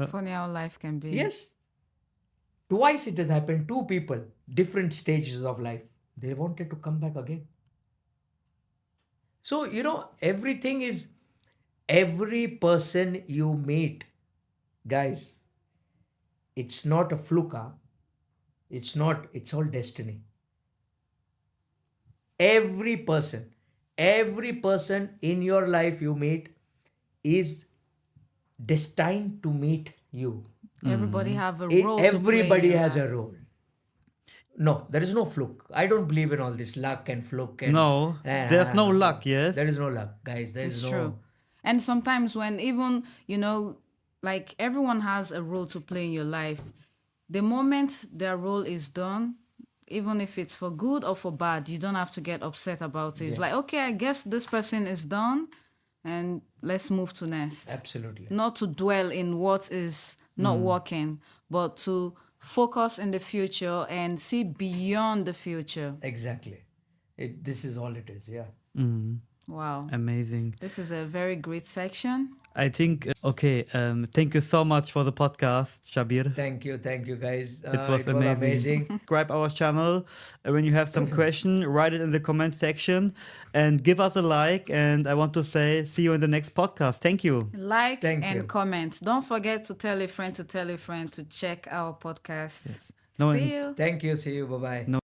Funny how life can be. Yes. Twice it has happened. Two people, different stages of life. They wanted to come back again. So, everything is, every person you meet, guys, it's not a fluke. It's not, it's all destiny. Every person in your life you meet is destined to meet you. Everybody have a role to play. Everybody in has life. a role. No, there is no fluke. I don't believe in all this luck and fluke. And, No, there's no luck, yes? There is no luck, guys. There is It's no. true. And sometimes when even, like everyone has a role to play in your life, the moment their role is done, even if it's for good or for bad, you don't have to get upset about it. It's like, okay, I guess this person is done and let's move to next. Absolutely. Not to dwell in what is not working, but to focus in the future and see beyond the future. Exactly. This is all it is. Yeah. Wow. Amazing. This is a very great section. I think, thank you so much for the podcast, Shabbir. Thank you, guys. It was amazing. Subscribe our channel. When you have some question, write it in the comment section and give us a like. And I want to say, see you in the next podcast. Thank you. Like Thank and you. comment. Don't forget to tell a friend to check our podcast. No, See you. Thank you. See you. Bye bye. No.